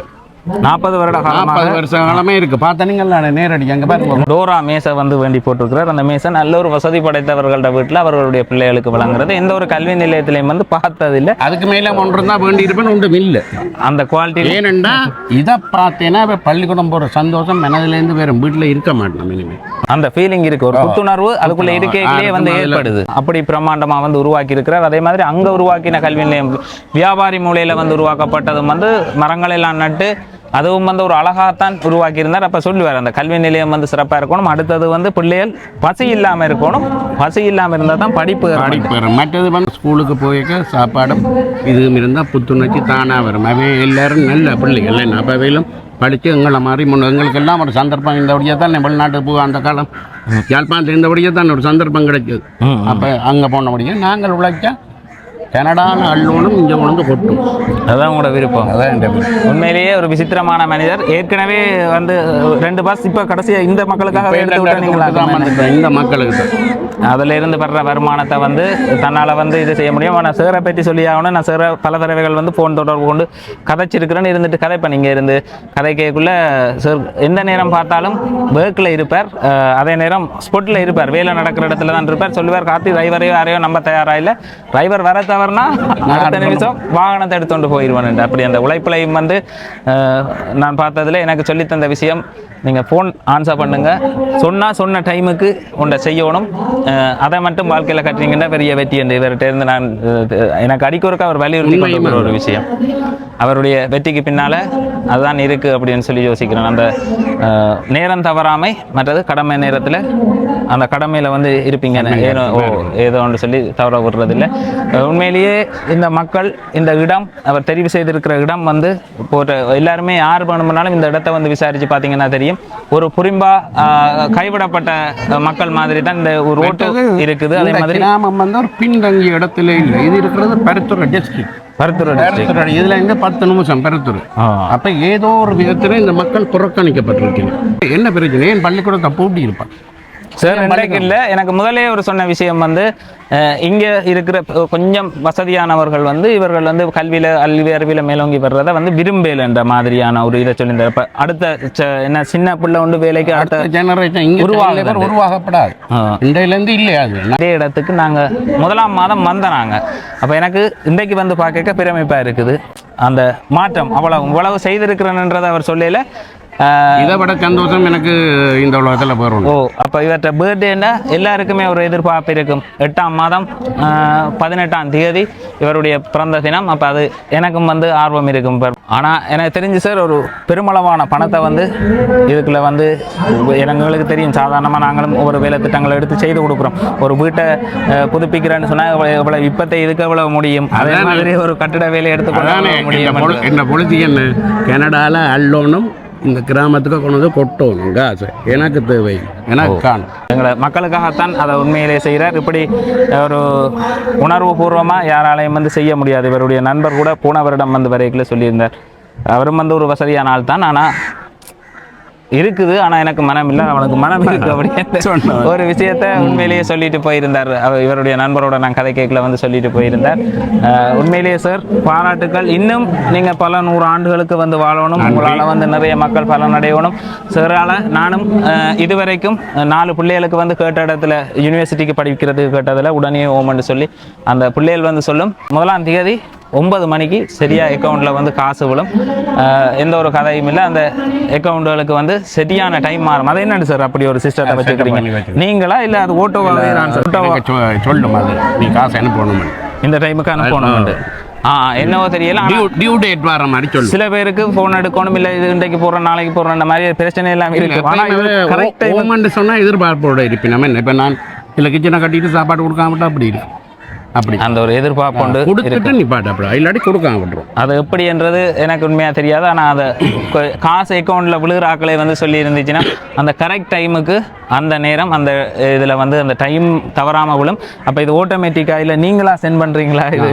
40 வருஷ காலமே இருக்கு. பார்த்தீங்களா நேரடி அங்கே பாருங்க, டோரா மேசை வந்து வேண்டி போட்டிருக்கிறார். அந்த மேசை நல்ல ஒரு வசதி படைத்தவர்களோட வீட்டில் அவர்களுடைய பிள்ளைகளுக்கு வழங்குறது எந்த ஒரு கல்வி நிலையத்திலையும் வந்து பார்த்ததில்லை. அதுக்கு மேலே ஒன்று தான் வேண்டி இருப்பேன், ஒன்றும் இல்லை அந்த குவாலிட்டி. ஏனென்றா இதை பார்த்தேன்னா பள்ளிக்கூடம் போகிற சந்தோஷம் மனதிலேருந்து வேறு வீட்டில் இருக்க மாட்டோம். இனிமேல் அந்த ஃபீலிங் இருக்கு, ஒரு புத்துணர்வு அதுக்குள்ள இருக்கையிலேயே வந்து ஏற்படுது. அப்படி பிரம்மாண்டமா வந்து உருவாக்கி இருக்கிறார். அதே மாதிரி அங்க உருவாக்கின கல்வி நிலையம் வியாபாரி மூலையில வந்து உருவாக்கப்பட்டதும் வந்து மரங்கள் எல்லாம் நட்டு அதுவும் வந்து ஒரு அழகாத்தான் உருவாக்கி இருந்தார். அப்ப சொல்லுவார், அந்த கல்வி நிலையம் வந்து சிறப்பா இருக்கணும். அடுத்தது வந்து பிள்ளைகள் பசி இல்லாம இருக்கணும். பசி இல்லாம இருந்தா தான் படிப்பு. மற்றது வந்து ஸ்கூலுக்கு போய்க்க சாப்பாடும் இதுவும் இருந்தால் புத்துணர்ச்சி தானா வரும். அவை எல்லாரும் நல்ல பிள்ளைகள் என்ன அப்பவையிலும் படித்து எங்களை மாதிரி எங்களுக்கெல்லாம் ஒரு சந்தர்ப்பம் இருந்தபடியே தான் வெளிநாட்டுக்கு போக அந்த காலம் யாழ்ப்பாணத்தில் இருந்தபடியே தான் ஒரு சந்தர்ப்பம் கிடைச்சது. அப்போ அங்கே போனபடியே நாங்கள் உழைச்சா கனடான அள்ளோனும் இங்கே கொண்டு கொட்டும். அதுதான் உங்களோட விருப்பம். அதான் உண்மையிலேயே ஒரு விசித்திரமான மனிதர். ஏற்கனவே வந்து 2 பஸ் இப்போ கடைசியாக இந்த மக்களுக்காக இந்த மக்களுக்கு அதில் இருந்து வர்ற வருமானத்தை வந்து தன்னால் வந்து இது செய்ய முடியும். ஆனால் சேரை பற்றி சொல்லி ஆகணும். நான் சேர பல தடவைகள் வந்து ஃபோன் தொடர்பு கொண்டு கதைச்சிருக்கிறேன்னு இருந்துட்டு கதைப்பேன். இங்கே இருந்து கதைக்கக்குள்ளே சார் எந்த நேரம் பார்த்தாலும் ஒர்க்கில் இருப்பார், அதே நேரம் ஸ்பாட்டில் இருப்பார், வேலை நடக்கிற இடத்துல தான் இருப்பார். சொல்லுவார், கார்த்தி டிரைவரையோ யாரையோ நம்ப தயாராக இல்லை, டிரைவர் வர தவறுனா அடுத்த நிமிஷம் வாகனத்தை எடுத்துட்டு போயிடுவான். அப்படி அந்த உழைப்பிலையும் வந்து நான் பார்த்ததில் எனக்கு சொல்லித்தந்த விஷயம், நீங்கள் ஃபோன் ஆன்சர் பண்ணுங்கள், சொன்ன டைமுக்கு ஒன்றை செய்யணும், அதை மட்டும் வாழ்க்கையில் கட்டுறீங்கன்னா பெரிய வெற்றி என்று இவர்கிட்ட இருந்து நான் எனக்கு அடிக்கொருக்க அவர் வலியுறுத்தி கொண்டு ஒரு விஷயம். அவருடைய வெற்றிக்கு பின்னால் அதுதான் இருக்குது அப்படின்னு சொல்லி யோசிக்கிறேன். அந்த நேரம் தவறாமை, மற்றது கடமை நேரத்தில் அந்த கடமையில் வந்து இருப்பீங்க, ஏதோ ஒன்று சொல்லி தவற விடுறதில்லை. உண்மையிலேயே இந்த மக்கள் இந்த இடம் அவர் தெரிவு செய்திருக்கிற இடம் வந்து போட்ட எல்லாருமே யார் வேணும்னாலும் இந்த இடத்த வந்து விசாரித்து பார்த்தீங்கன்னா தெரியும். ஒரு புரிம்பா கைவிடப்பட்ட மக்கள் மாதிரி தான் இந்த ஒரு ரோட்டு இருக்குது. அதே மாதிரி கிராமம் வந்து ஒரு பின்தங்கிய இடத்துல இல்லை, இது இருக்கிறது பருத்துறை டிஸ்ட்ரிக்ட். பருத்தூர் district. பருத்தூர் இதுல இருந்து 10 நிமிஷம் பருத்தூர். அப்ப ஏதோ ஒரு விதத்துல இந்த மக்கள் புறக்கணிக்கப்பட்டிருக்கிறாங்க. என்ன பிரச்சனை? ஏன் பள்ளிக்கூடத்தை பூட்டி இருப்பாங்க சார்? இன்றைக்கு இல்லை, எனக்கு முதலே ஒரு சொன்ன விஷயம் வந்து இங்கே இருக்கிற கொஞ்சம் வசதியானவர்கள் வந்து இவர்கள் வந்து கல்வியில் அறிவியல் மேலோங்கி வர்றதை வந்து விரும்பலைன்ற மாதிரியான ஒரு இதை சொல்லியிருந்தார். இப்போ அடுத்த என்ன சின்ன பிள்ளை உண்டு வேலைக்கு அடுத்த ஜெனரேஷன் இங்கே உருவாகப்படாது. இன்றையிலேருந்து இல்லையா அது அதே இடத்துக்கு நாங்கள் முதலாம் மாதம் வந்தோம். அப்போ எனக்கு இன்றைக்கு வந்து பார்க்க பெருமைப்பாக இருக்குது. அந்த மாற்றம் இவ்வளவு செய்திருக்கிறேன்ன்றதை அவர் சொல்லல. இதை விட சந்தோஷம் எனக்கு இந்த உலகத்தில் போகிறோம். அப்போ இவற்றை பர்த்டேன்னா எல்லாருக்குமே ஒரு எதிர்பார்ப்பு இருக்கும். 8ஆம் மாதம் 18ஆம் தேதி இவருடைய பிறந்த தினம். அப்போ அது எனக்கும் வந்து ஆர்வம் இருக்கும். ஆனால் எனக்கு தெரிஞ்சு சார், ஒரு பெருமளவான பணத்தை வந்து இதுக்குள்ள வந்து எங்களுக்கு தெரியும், சாதாரணமாக நாங்களும் ஒவ்வொரு வேலை திட்டங்களை எடுத்து செய்து கொடுக்குறோம். ஒரு வீட்டை புதுப்பிக்கிறேன்னு சொன்னால் இவ்வளோ இப்போத்தை இதுக்கு எவ்வளோ முடியும், அதே மாதிரி ஒரு கட்டிட வேலையை எடுத்துக்கொள்ள முடியும். என்ன பொழுது என்ன கனடாவில் அல்லோனும் இந்த கிராமத்துக்கு கொண்டு வந்து கொட்டணும் காசு எனக்கு தேவை, எனக்கு காணும். எங்களை மக்களுக்காகத்தான் அதை உண்மையிலே செய்கிறார். இப்படி ஒரு உணர்வு பூர்வமாக யாராலையும் வந்து செய்ய முடியாது. இவருடைய நண்பர் கூட போன வருடம் வந்து வரைக்குள்ள சொல்லியிருந்தார். அவரும் வந்து ஒரு வசதியான ஆள் தான், ஆனால் இருக்குது, ஆனால் எனக்கு மனம் இல்லை, அவனுக்கு மனம் இருக்கு அப்படின்னு ஒரு விஷயத்த உண்மையிலேயே சொல்லிட்டு போயிருந்தார். இவருடைய நண்பரோட நான் கதை கேட்கல வந்து சொல்லிட்டு போயிருந்தார். உண்மையிலேயே சார் பாராட்டுக்கள். இன்னும் நீங்கள் பல 100 ஆண்டுகளுக்கு வந்து வாழணும், உங்களால் வந்து நிறைய மக்கள் பலனடையணும். சாரால் நானும் இதுவரைக்கும் 4 பிள்ளைகளுக்கு வந்து கேட்ட இடத்துல யூனிவர்சிட்டிக்கு படிக்கிறதுக்கு கேட்டதில் உடனே ஓமன்னு சொல்லி அந்த பிள்ளைகள் வந்து சொல்லும் 1ஆம் தேதி 9 மணிக்கு சரியாக அக்கௌண்ட்டில் வந்து காசு விழும். எந்த ஒரு கதையும் இல்லை. அந்த அக்கௌண்ட்டுகளுக்கு வந்து சரியான டைம் மாறும். அது என்னன்னு சார் அப்படி ஒரு சிஸ்டத்தை வச்சுக்கிறீங்க நீங்களா, இல்லை அது ஓட்டோவாகவே தான் சார்? சொல்லணும், அது நீ காசு அனுப்பணும், இந்த டைமுக்கு அனுப்பணும். என்னவோ தெரியல, டியூ டேட் வர மாதிரி சொல்லு. சில பேருக்கு ஃபோன் எடுக்கணும், இல்லை இது இன்றைக்கு போடுறோம் நாளைக்கு போடுறோம், இந்த மாதிரி பிரச்சனை எல்லாம் இருக்கு. சொன்னால் எதிர்பார்ப்போட இருப்பேன். நம்ம இப்போ நான் இல்லை கிச்சனை கட்டிட்டு சாப்பாடு கொடுக்காமட்டா அப்படி இருக்கு. அப்படி அந்த ஒரு எதிர்பார்ப்பு கொடுத்துட்டு நீ பாட்டு அப்படி இல்லாட்டி கொடுக்காம விட்டுரும். அது எப்படின்றது எனக்கு உண்மையாக தெரியாது. ஆனால் அதை காசு அக்கௌண்ட்டில் விழுகிற ஆக்களை வந்து சொல்லி இருந்துச்சுன்னா அந்த கரெக்ட் டைமுக்கு அந்த நேரம் அந்த இதில் வந்து அந்த டைம் தவறாமல் விழும். அப்போ இது ஆட்டோமேட்டிக்காக இல்லை நீங்களா சென்ட் பண்ணுறீங்களா? இது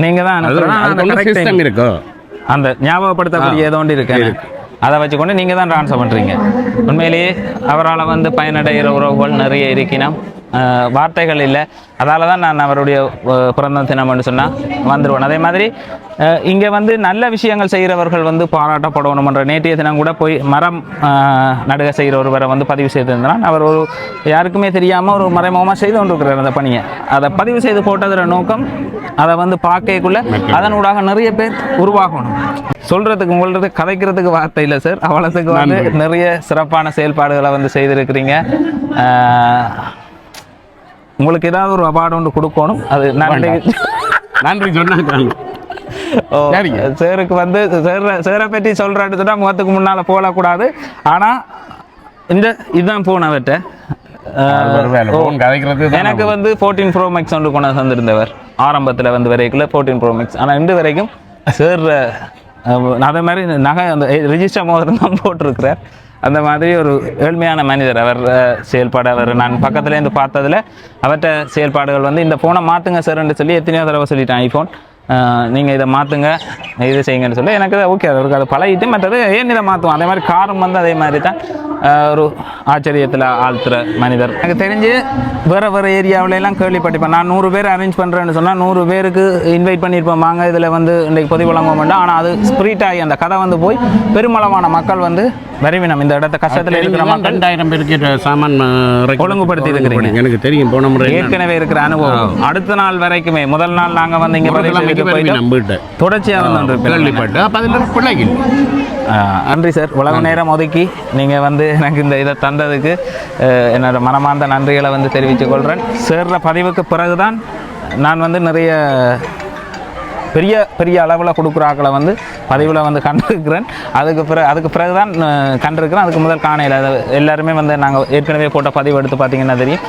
நீங்கள் தான் சிஸ்டம் இருக்கோ அந்த ஞாபகப்படுத்தக்கூடிய ஏதோ ஒன்று இருக்கு. அதை வச்சுக்கொண்டு நீங்கள் தான் ட்ரான்ஸ்ஃபர் பண்ணுறீங்க. உண்மையிலேயே அவரால் வந்து பயனடைகிற உறவுகள் நிறைய இருக்கினா வார்த்தைகள் இல்லை. அதால் தான் நான் அவருடைய பிறந்த தினம்னு சொன்னால் வந்துடுவேன். அதே மாதிரி இங்கே வந்து நல்ல விஷயங்கள் செய்கிறவர்கள் வந்து பாராட்டப்படணும்ன்ற நேற்றைய தினம் கூட போய் மரம் நடுக செய்கிற ஒருவரை வந்து பதிவு செய்திருந்தான். அவர் ஒரு யாருக்குமே தெரியாமல் ஒரு மறைமுகமாக செய்து கொண்டிருக்கிறார் அந்த பணியை. அதை பதிவு செய்து போட்டதுற நோக்கம் அதை வந்து பார்க்கக்குள்ள அதனூடாக நிறைய பேர் உருவாகணும். சொல்கிறதுக்கு உங்கள்றது கதைக்கிறதுக்கு வார்த்தை இல்லை சார். அவ்வளோத்துக்கு வந்து நிறைய சிறப்பான செயல்பாடுகளை வந்து செய்திருக்கிறீங்க. உங்களுக்கு ஏதாவது ஒரு அவார்டு ஒன்று கொடுக்கணும். அது நன்றி சொன்னாங்க. சேருக்கு வந்து சேரை பற்றி சொல்கிறான்னு சொன்னால் முகத்துக்கு முன்னால் போகக்கூடாது. ஆனால் இதுதான் போனவர்கிட்ட எனக்கு வந்து 14 Pro Max ஒன்று கொண்டு தந்திருந்தவர் ஆரம்பத்தில் வந்து வரைக்குள்ள 14 Pro Max. ஆனால் இன்று வரைக்கும் சேர் அதே மாதிரி நகை அந்த ரிஜிஸ்டர் மோதிரம் தான் போட்டிருக்கிறார். அந்த மாதிரி ஒரு ஏழ்மையான மனிதர் அவர் செயல்பாடு. அவர் நான் பக்கத்துலேருந்து பார்த்ததில் அவர்கிட்ட செயல்பாடுகள் வந்து இந்த ஃபோனை மாற்றுங்க சார்ன்னு சொல்லி எத்தனையோ தடவை சொல்லிட்டேன். ஐஃபோன் நீங்கள் இதை மாற்றுங்க, இது செய்யுங்கன்னு சொல்லி எனக்கு ஓகே அவருக்கு அதை பழகிட்டு மற்றது ஏன் இதை மாற்றுவோம். அதே மாதிரி காரும் வந்து அதே மாதிரி தான் ஒரு ஆச்சரியத்தில் ஆழ்த்துற மனிதர். எனக்கு தெரிஞ்சு வேறு ஏரியாவிலெல்லாம் கேள்விப்பட்டிருப்பேன். நான் 100 பேர் அரேஞ்ச் பண்ணுறேன்னு சொன்னால் 100 பேருக்கு இன்வைட் பண்ணியிருப்போம். வாங்க இதில் வந்து இன்றைக்கு பொதி வழங்க மாட்டோம். ஆனால் அது ஸ்ப்ரீட் ஆகி அந்த கதை வந்து போய் பெருமளவான மக்கள் வந்து வருவினம் இந்த இடத்த கஷ்டத்தில் இருக்கிற மக்கள் 2000 பேருக்கு சாமான் ஒழுங்குபடுத்தி இருக்கிறீங்க. எனக்கு தெரியும் போன முறை ஏற்கனவே இருக்கிற அனுபவம். அடுத்த நாள் வரைக்குமே முதல் நாள் நாங்கள் வந்து இங்கே தொடர்ச்சியாக நன்றி சார். உலக நேரம் ஒதுக்கி நீங்கள் வந்து எனக்கு இந்த இதை தந்ததுக்கு என்னோட மனமார்ந்த நன்றிகளை வந்து தெரிவித்துக் கொள்கிறேன். சேர்ற பதிவுக்கு பிறகுதான் நான் வந்து நிறைய பெரிய அளவில் கொடுக்குற ஆக்களை வந்து பதிவில் வந்து கண்டிருக்கிறேன். அதுக்கு பிறகு தான் கண்டிருக்கிறேன். அதுக்கு முதல் காணையில் அதை எல்லாருமே வந்து நாங்கள் ஏற்கனவே போட்ட பதிவு எடுத்து பார்த்தீங்கன்னா தெரியும்.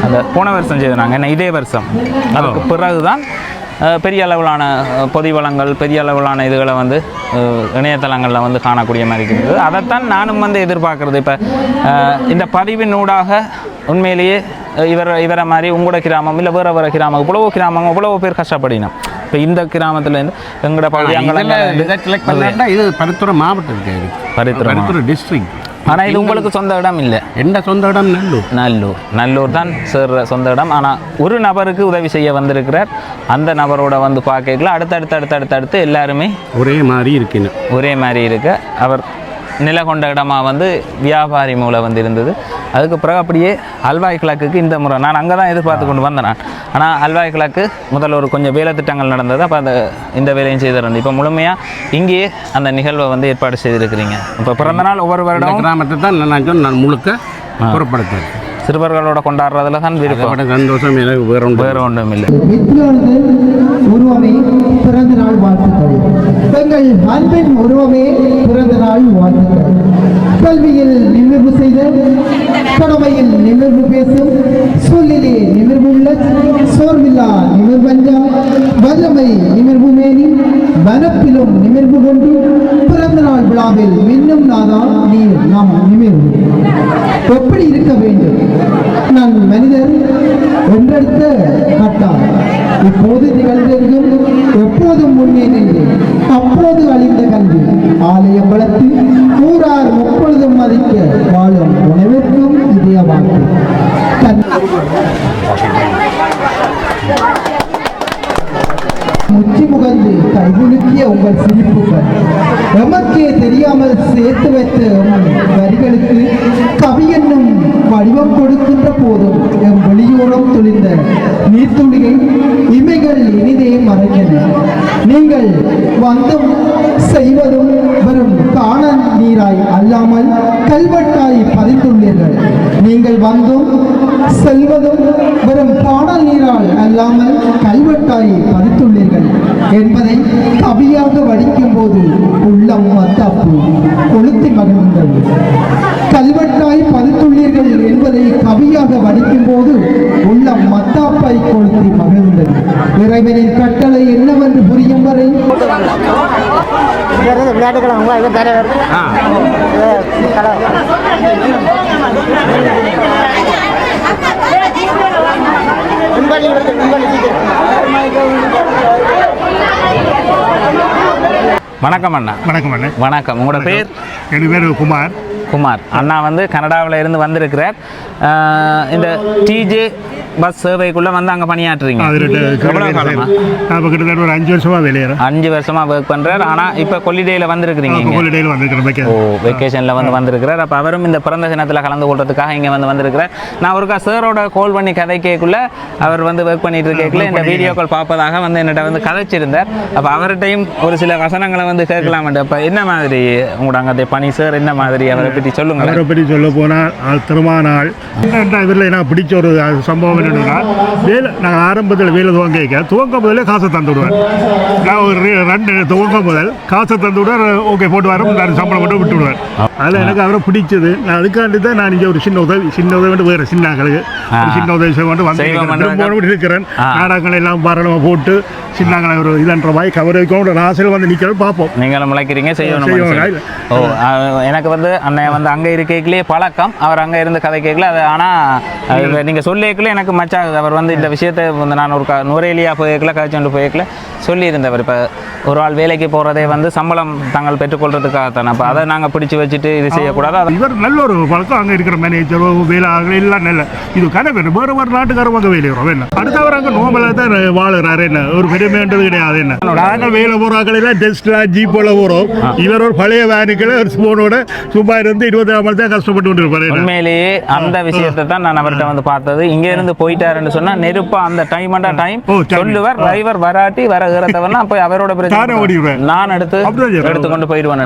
அந்த போன வருஷம் செய்து நாங்கள் என்ன இதே வருஷம் அதுக்கு பிறகு தான் பெரிய அளவிலான பொதி வளங்கள் பெரிய அளவிலான இதுகளை வந்து இணையதளங்களில் வந்து காணக்கூடிய மாதிரி இருக்குது. அதைத்தான் நானும் வந்து எதிர்பார்க்குறது. இப்போ இந்த பதிவின் ஊடாக உண்மையிலேயே இவரை மாதிரி உங்களோட கிராமம் இல்லை வேறு கிராமம் இவ்வளவோ பேர் கஷ்டப்படினோம். இப்போ இந்த கிராமத்துலேருந்து எங்களோட பகுதி அங்கே இது பருத்துறை மாவட்டம் பருத்துறை டிஸ்ட்ரிக்ட். ஆனால் இது உங்களுக்கு சொந்த இடம் இல்லை. என்ன சொந்த இடம்? நல்லூர் தான் சார் சொந்த இடம். ஆனால் ஒரு நபருக்கு உதவி செய்ய வந்திருக்கிறார். அந்த நபரோட வந்து பார்க்கல அடுத்தடுத்து எல்லாருமே ஒரே மாதிரி இருக்கு. அவர் நில கொண்ட இடமா வந்து வியாபாரி மூலம் வந்து இருந்தது. அதுக்கு பிறகு அப்படியே அல்வாய் கிழக்குக்கு இந்த முறை நான் அங்கே தான் எதிர்பார்த்து கொண்டு வந்தேன் நான். ஆனால் அல்வாய் கிழக்கு முதல்ல ஒரு கொஞ்சம் வேலை திட்டங்கள் நடந்தது. அப்போ இந்த வேலையும் செய்திருந்தேன். இப்போ முழுமையாக இங்கேயே அந்த நிகழ்வை வந்து ஏற்பாடு செய்திருக்கிறீங்க. இப்போ பிறந்த நாள் ஒவ்வொரு வருடம் கிராமத்தை தான் நான் முழுக்க புறப்படுத்தேன். சிறுவர்களோட கொண்டாடுறதுல தான் விருப்பம். சந்தோஷம் வேற ஒன்றும் இல்லை. உருவமே பிறந்த நாள் வாழ்த்துக்கள். எங்கள் அன்பின் உருவமே பிறந்த நாள் வாழ்த்துக்கள். கல்வியில் நிமிர்வு செய்த, கடமையில் நிமிர்வு பேசும், சொல்லிலே நிமிர்வுள்ள, சோர்வில்லா நிமிர்வஞ்சா, வல்லமை நிமிர்வு மேனி, வனப்பிலும் நிமிர்வு கொண்டு பிறந்த நாள் விழாவில் மின்னும் நாதா நீ நாம் நிமிர்வு. எப்படி இருக்க வேண்டும்? நான் மனிதர் ஒன்றெடுத்த கட்டார். இப்போது நிகழ்ந்தெங்கும் எப்போதும் முன்னேறினது. அப்போது அழிந்த கல்வி ஆலயம் வளர்த்து ஊரார் முப்பொழுதும் மதிக்க வாழும் உணவிற்கும் இதய வாழ்க்கை. முச்சி முகந்து கைகுலுக்கிய உங்கள் சிரிப்புகள் எமக்கே தெரியாமல் சேர்த்து வைத்த வரிகளுக்கு கவி என்னும் வடிவம் கொடுக்கின்ற போதும் எம் வெளியோரம் துளிந்த நீர்த்துளியை இமைகள் இனிதே மறைக்கின்றன. நீங்கள் வந்தும் செய்வதும் வெறும் காணல் நீராய் அல்லாமல் கல்வெட்டாய் பதித்துள்ளீர்கள். நீங்கள் வந்தும் செல்வதும் வெறும் காணல் நீரால் அல்லாமல் கல்வெட்டாய் பதித்துள்ளீர்கள் என்பதை கவியாக வடிக்கும் போது உள்ளம் மத்தாப்பு கொளுத்தி மகிழ்ந்தது. கல்வெட்டாய் பதித்துள்ளீர்கள் என்பதை கவியாக வடிக்கும் போது உள்ளம் மத்தாப்பை கொளுத்தி மகிழ்ந்தது. இறைவனின் கட்டளை என்னவென்று புரியும் வரை வணக்கம் அண்ணா. வணக்கம் அண்ணா. வணக்கம். உங்களோட பேர்? என் பேர் குமார். அண்ணா வந்து கனடாவில் இருந்து வந்திருக்கிறார். இந்த டிஜே பஸ் சேவைக்குள்ள வந்து அங்கே பணியாற்றுறீங்க. நான் கிட்டத்தட்ட ஒரு 5 வருஷமா வெளியேறேன். 5 வருஷமா ஒர்க் பண்றாரு. ஆனால் இப்போ கொல்லிடேயில் வந்திருக்கிறீங்க. வெக்கேஷனில் வந்திருக்கிறார். அப்போ அவரும் இந்த பிறந்த தினத்தில் கலந்து கொள்றதுக்காக இங்கே வந்திருக்கிறார். நான் ஒருக்கா சாரோட கால் பண்ணி கதைக்குள்ள அவர் வந்து ஒர்க் பண்ணிட்டு இருக்கேக்குள்ள இந்த வீடியோ கால் பார்ப்பதாக வந்து என்னிட்ட வந்து கதைச்சிருந்தார். அப்போ அவர்கிட்டையும் ஒரு சில வசனங்களை வந்து கேட்கலாம்ட்டு. அப்போ என்ன மாதிரி உங்களோட அங்கே பணி சார் என்ன மாதிரி அவரை பற்றி சொல்லுங்க. அவரை பற்றி சொல்ல போனால் திருமண நாள் இதில் எனக்கு பிடிச்ச ஒரு சம்பவம் என்னென்னா, நான் ஆரம்பத்தில் வேலை துவங்கும் முதலே காசை தந்து விடுவேன். நான் ஒரு 2 துவங்கும் முதல் காசை தந்து விடுவேன். ஓகே போட்டு வரும், நான் சம்பளம் மட்டும் விட்டு விடுவேன். அதில் எனக்கு அவரை பிடிச்சது. நான் அதுக்காண்டி தான் நான் இங்கே ஒரு சின்ன உதவி வேறு சின்னாங்களுக்கு சின்ன உதவி செய்ய வந்து இருக்கிறேன். நாடகங்கள் எல்லாம் பாராளமாக போட்டு சின்னாங்களை ஒரு இதன்ற மாதிரி கவர் வைக்கணும் ஆசையில் வந்து நிற்கிறது பார்ப்போம். நீங்களும் முளைக்கிறீங்க செய்யணும். ஓ எனக்கு வந்து அண்ணன் வந்து அங்கே இருக்கைக்குள்ளே பழக்கம். அவர் அங்கே இருந்து கதை கேட்கல. அது ஆனால் நீங்கள் சொல்லிக்கல எனக்கு மச்சாகுது. அவர் வந்து இந்த விஷயத்தை வந்து நான் ஒரு நுரையிலியாக போய்க்கல கழிச்சுட்டு போய்க்கல சொல்லியிருந்தவர். இப்போ ஒரு ஆள் வேலைக்கு போகிறதே வந்து சம்பளம் தாங்கள் பெற்றுக்கொள்றதுக்காகத்தானே. அப்போ அதை நாங்கள் பிடிச்சி வச்சுட்டு இது செய்யக்கூடாது. அது இவர் நல்ல ஒரு பழக்கம். அங்கே இருக்கிற மேனேஜரோ வேலை எல்லாம் நல்ல இது கதை வேறு வேறு நாட்டுக்காரங்க வேலை வரும். என்ன அடுத்தவர் அங்கே நோம்பலாக தான் வாழுறாரு. என்ன ஒரு பெருமைன்றது கிடையாது. என்ன நாங்கள் வேலை போகிறாக்களெல்லாம் டெஸ்ட்லாம் ஜீப்போல போகிறோம். இவர் ஒரு பழைய வேனுக்களை ஒரு ஸ்போனோட சும்மா இருந்து 20 தான் கஷ்டப்பட்டு கொண்டு இருப்பாரு. உண்மையிலேயே அந்த விஷயத்தை தான் நான் அவர்கிட்ட வந்து பார்த்தது. இங்கே இருந்து போயிட்டாருன்னு சொன்னா நெருப்பா அந்த டைம் சொல்லுவார். டிரைவர் வராட்டி வர ஏறத்தவனா போய் அவரோட பிரச்சனை நான் எடுத்துக்கொண்டு போயிடுவேன்.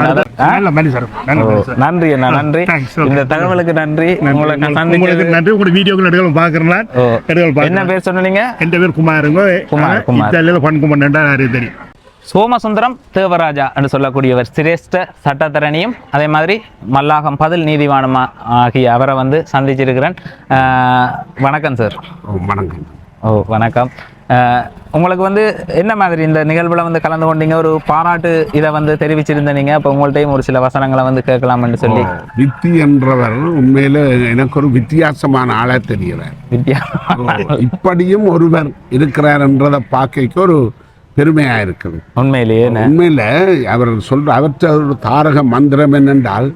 நன்றி அண்ணா, நன்றி. இந்த தகவலுக்கு நன்றி. உங்களுக்கு நன்றி. உங்களோட வீடியோக்கள் எடுக்கலாம் பார்க்குறேன். என்ன பேர் சொன்னீங்க? என் பேர் குமாருங்க. தெரியும். சோமசுந்தரம் தேவராஜா என்று சொல்லக்கூடியவர் சிரேஷ்ட சட்டத்தரணியும் அதே மாதிரி மல்லாகம் பதில் நீதிவானம் ஆகிய அவரை வந்து சந்திச்சிருக்கிறேன். வணக்கம் சார். வணக்கம். வணக்கம். உங்களுக்கு வந்து என்ன மாதிரி இந்த நிகழ்வில் வந்து கலந்து கொண்டீங்க? ஒரு பாராட்டு இதை வந்து தெரிவிச்சிருந்தீங்க. இப்போ உங்கள்கிட்டையும் ஒரு சில வசனங்களை வந்து கேட்கலாம்னு சொல்லி. வித்தி என்றவர் உண்மையில எனக்கு ஒரு வித்தியாசமான ஆளா தெரிகிறார். இப்படியும் ஒருவர் இருக்கிறார் என்றதை பார்க்க ஒரு பெருமையா இருக்குது. உண்மையிலேயே உண்மையில அவர் சொல்ற அவற்ற தாரக மந்திரம் என்னென்றால்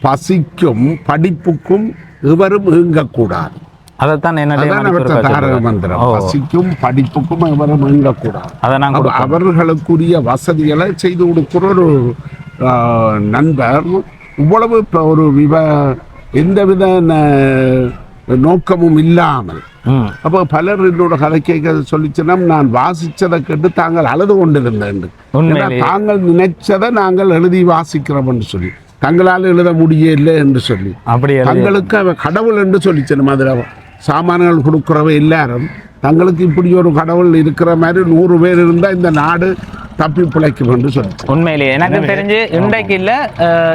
பசிக்கும் படிப்புக்கும் இவரும் இயங்கக்கூடாது. அதைத்தான் அவற்ற தாரக மந்திரம். பசிக்கும் படிப்புக்கும் இவரும் இயங்கக்கூடாது. அவர்களுக்குரிய வசதிகளை செய்து கொடுக்கிற ஒரு நண்பர். இவ்வளவு ஒரு எந்தவித நோக்கமும் இல்லாமல். அப்போ பலர் என்னோட கதை கேட்க சொல்லிச்சுன்னா நான் வாசிச்சதை கேட்டு தாங்கள் அழுது கொண்டிருந்தேன். தாங்கள் நினைச்சதை நாங்கள் எழுதி வாசிக்கிறோம் என்று சொல்லி, தங்களால் எழுத முடியல என்று சொல்லி, தங்களுக்கு அவ கடவுள் என்று சொல்லிச்சு. அதில் சாமான்கள் கொடுக்குறவ எல்லாரும் தங்களுக்கு இப்படி ஒரு கடவுள் இருக்கிற மாதிரி 100 பேர் இருந்தால் இந்த நாடு தப்பி பிழைக்கும் என்று சொல்லி. உண்மையிலேயே எனக்கு தெரிஞ்சு இன்றைக்கு இல்லை,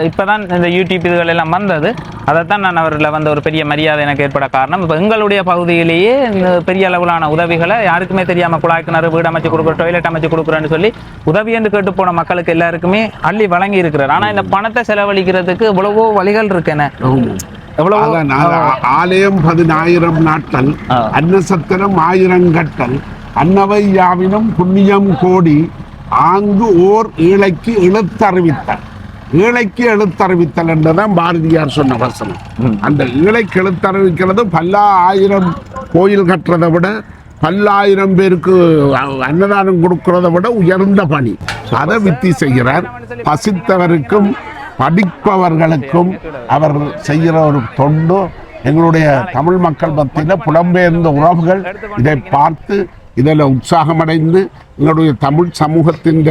இப்போதான் இந்த யூடியூப் இதுகள் எல்லாம் வந்தது. அதைத்தான் நான் அவரில் வந்த ஒரு பெரிய மரியாதை எனக்கு ஏற்பட காரணம். இப்போ எங்களுடைய பகுதியிலேயே இந்த பெரிய அளவிலான உதவிகளை யாருக்குமே தெரியாமல் குழாய் கிணறு, வீடு அமைச்சு கொடுக்குற, டாய்லெட் அமைச்சு கொடுக்குறேன்னு சொல்லி உதவி என்று கேட்டு போன மக்களுக்கு எல்லாருக்குமே அள்ளி வழங்கி இருக்கிறார். ஆனால் இந்த பணத்தை செலவழிக்கிறதுக்கு எவ்வளவோ வழிகள் இருக்குன்னு. ஆலயம் 10,000 நாட்கள், அன்னசத்திரம் 1000 கட்டல், அன்னவை யாவினும் புண்ணியம் கோடி, ஆங்கு ஓர் ஈழைக்கு எழுத்தறிவித்தல். ஈழைக்கு எழுத்தறிவித்தல் என்றுதான் பாரதியார் சொன்ன வசனம். அந்த ஈழைக்கு எழுத்தறிவிக்கிறது 10,000 கோயில் கட்டுறதை விட 10,000 பேருக்கு அன்னதானம் கொடுக்கறதை விட உயர்ந்த பணி. அதை வித்தி செய்கிறார். பசித்தவருக்கும் படிப்பவர்களுக்கும் அவர் செய்கிற ஒரு தொண்டு எங்களுடைய தமிழ் மக்கள் மத்தியில் புலம்பெயர்ந்த உறவுகள் இதை பார்த்து இதில் உற்சாகமடைந்து எங்களுடைய தமிழ் சமூகத்தின்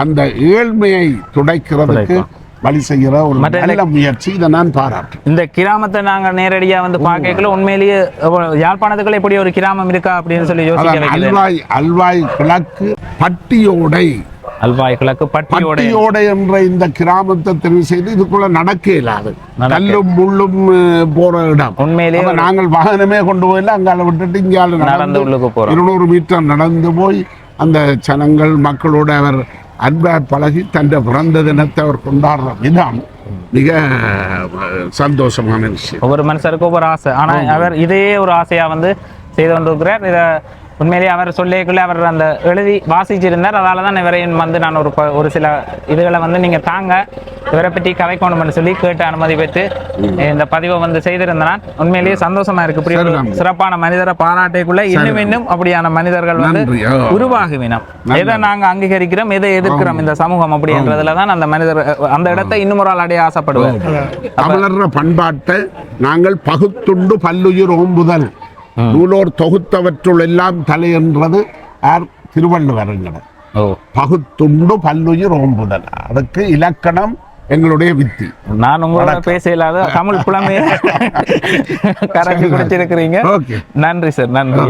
அந்த ஏழ்மையை துடைக்கிறதுக்கு வழி செய்கிற ஒரு நல்ல முயற்சி. இதை நான் பாராட்டுறேன். இந்த கிராமத்தை நாங்கள் நேரடியாக வந்து பார்க்கல. உண்மையிலேயே யாழ்ப்பாணத்துக்குள்ள எப்படி ஒரு கிராமம் இருக்கா அப்படின்னு சொல்லி யோசிக்க அல்வாய் கிழக்கு பட்டியோடை, அல்வாய் கிழக்கு பட்டியோடை என்ற இந்த கிராமத்தை தெரிவு செய்து இதுக்குள்ள நடக்க இயலாது. கல்லும் முள்ளும் போற இடம். உண்மையிலேயே நாங்கள் வாகனமே கொண்டு போயில அங்கால விட்டுட்டு இங்கால நடந்து 200 மீட்டர் நடந்து போய் அந்த ஜனங்கள் மக்களோட அவர் அன்பா பழகி தன் பிறந்த தினத்தை அவர் கொண்டாடுற விதம் மிக சந்தோஷமான விஷயம். ஒவ்வொரு மனுஷருக்கு ஒவ்வொரு ஆசை. ஆனா அவர் இதையே ஒரு ஆசையா வந்து செய்து கொண்டிருக்கிறார். இதை உண்மையிலேயே அவர் சொல்லிக்குள்ளே அவர் அந்த எழுதி வாசிச்சிருந்தார். அதால தான் இவரையும் வந்து நான் ஒரு சில இதுகளை வந்து நீங்கள் தாங்க இவரை பற்றி கதைக்கணும்னு சொல்லி கேட்டு அனுமதி பெற்று இந்த பதிவை வந்து செய்திருந்தேன். உண்மையிலேயே சந்தோஷமா இருக்கு. இப்படி சிறப்பான மனிதரை பாராட்டைக்குள்ள இன்னும் அப்படியான மனிதர்கள் வந்து உருவாகுவினம். எதை நாங்க அங்கீகரிக்கிறோம், எதை எதிர்க்கிறோம் இந்த சமூகம் அப்படின்றதுல தான் அந்த மனிதர் அந்த இடத்தை இன்னும் ஒரு ஆள் அடைய ஆசைப்படுவார். தமிழர் பண்பாட்டை நாங்கள் பகுத்துண்டு பல்லுயிர் ஓம்புதல் நூலோர் தொகுத்தவற்றுள் எல்லாம் தலை என்றது திருவள்ளுவர். பகுத்துண்டு பல்லுயிர் ஓம்புதல், அதுக்கு இலக்கணம் எங்களுடைய வித்தி. நான் உங்களோட பேச இல்லாத தமிழ் புலமையை கரைச்சி குடிச்சிருக்கிறீங்க. நன்றி சார், நன்றி.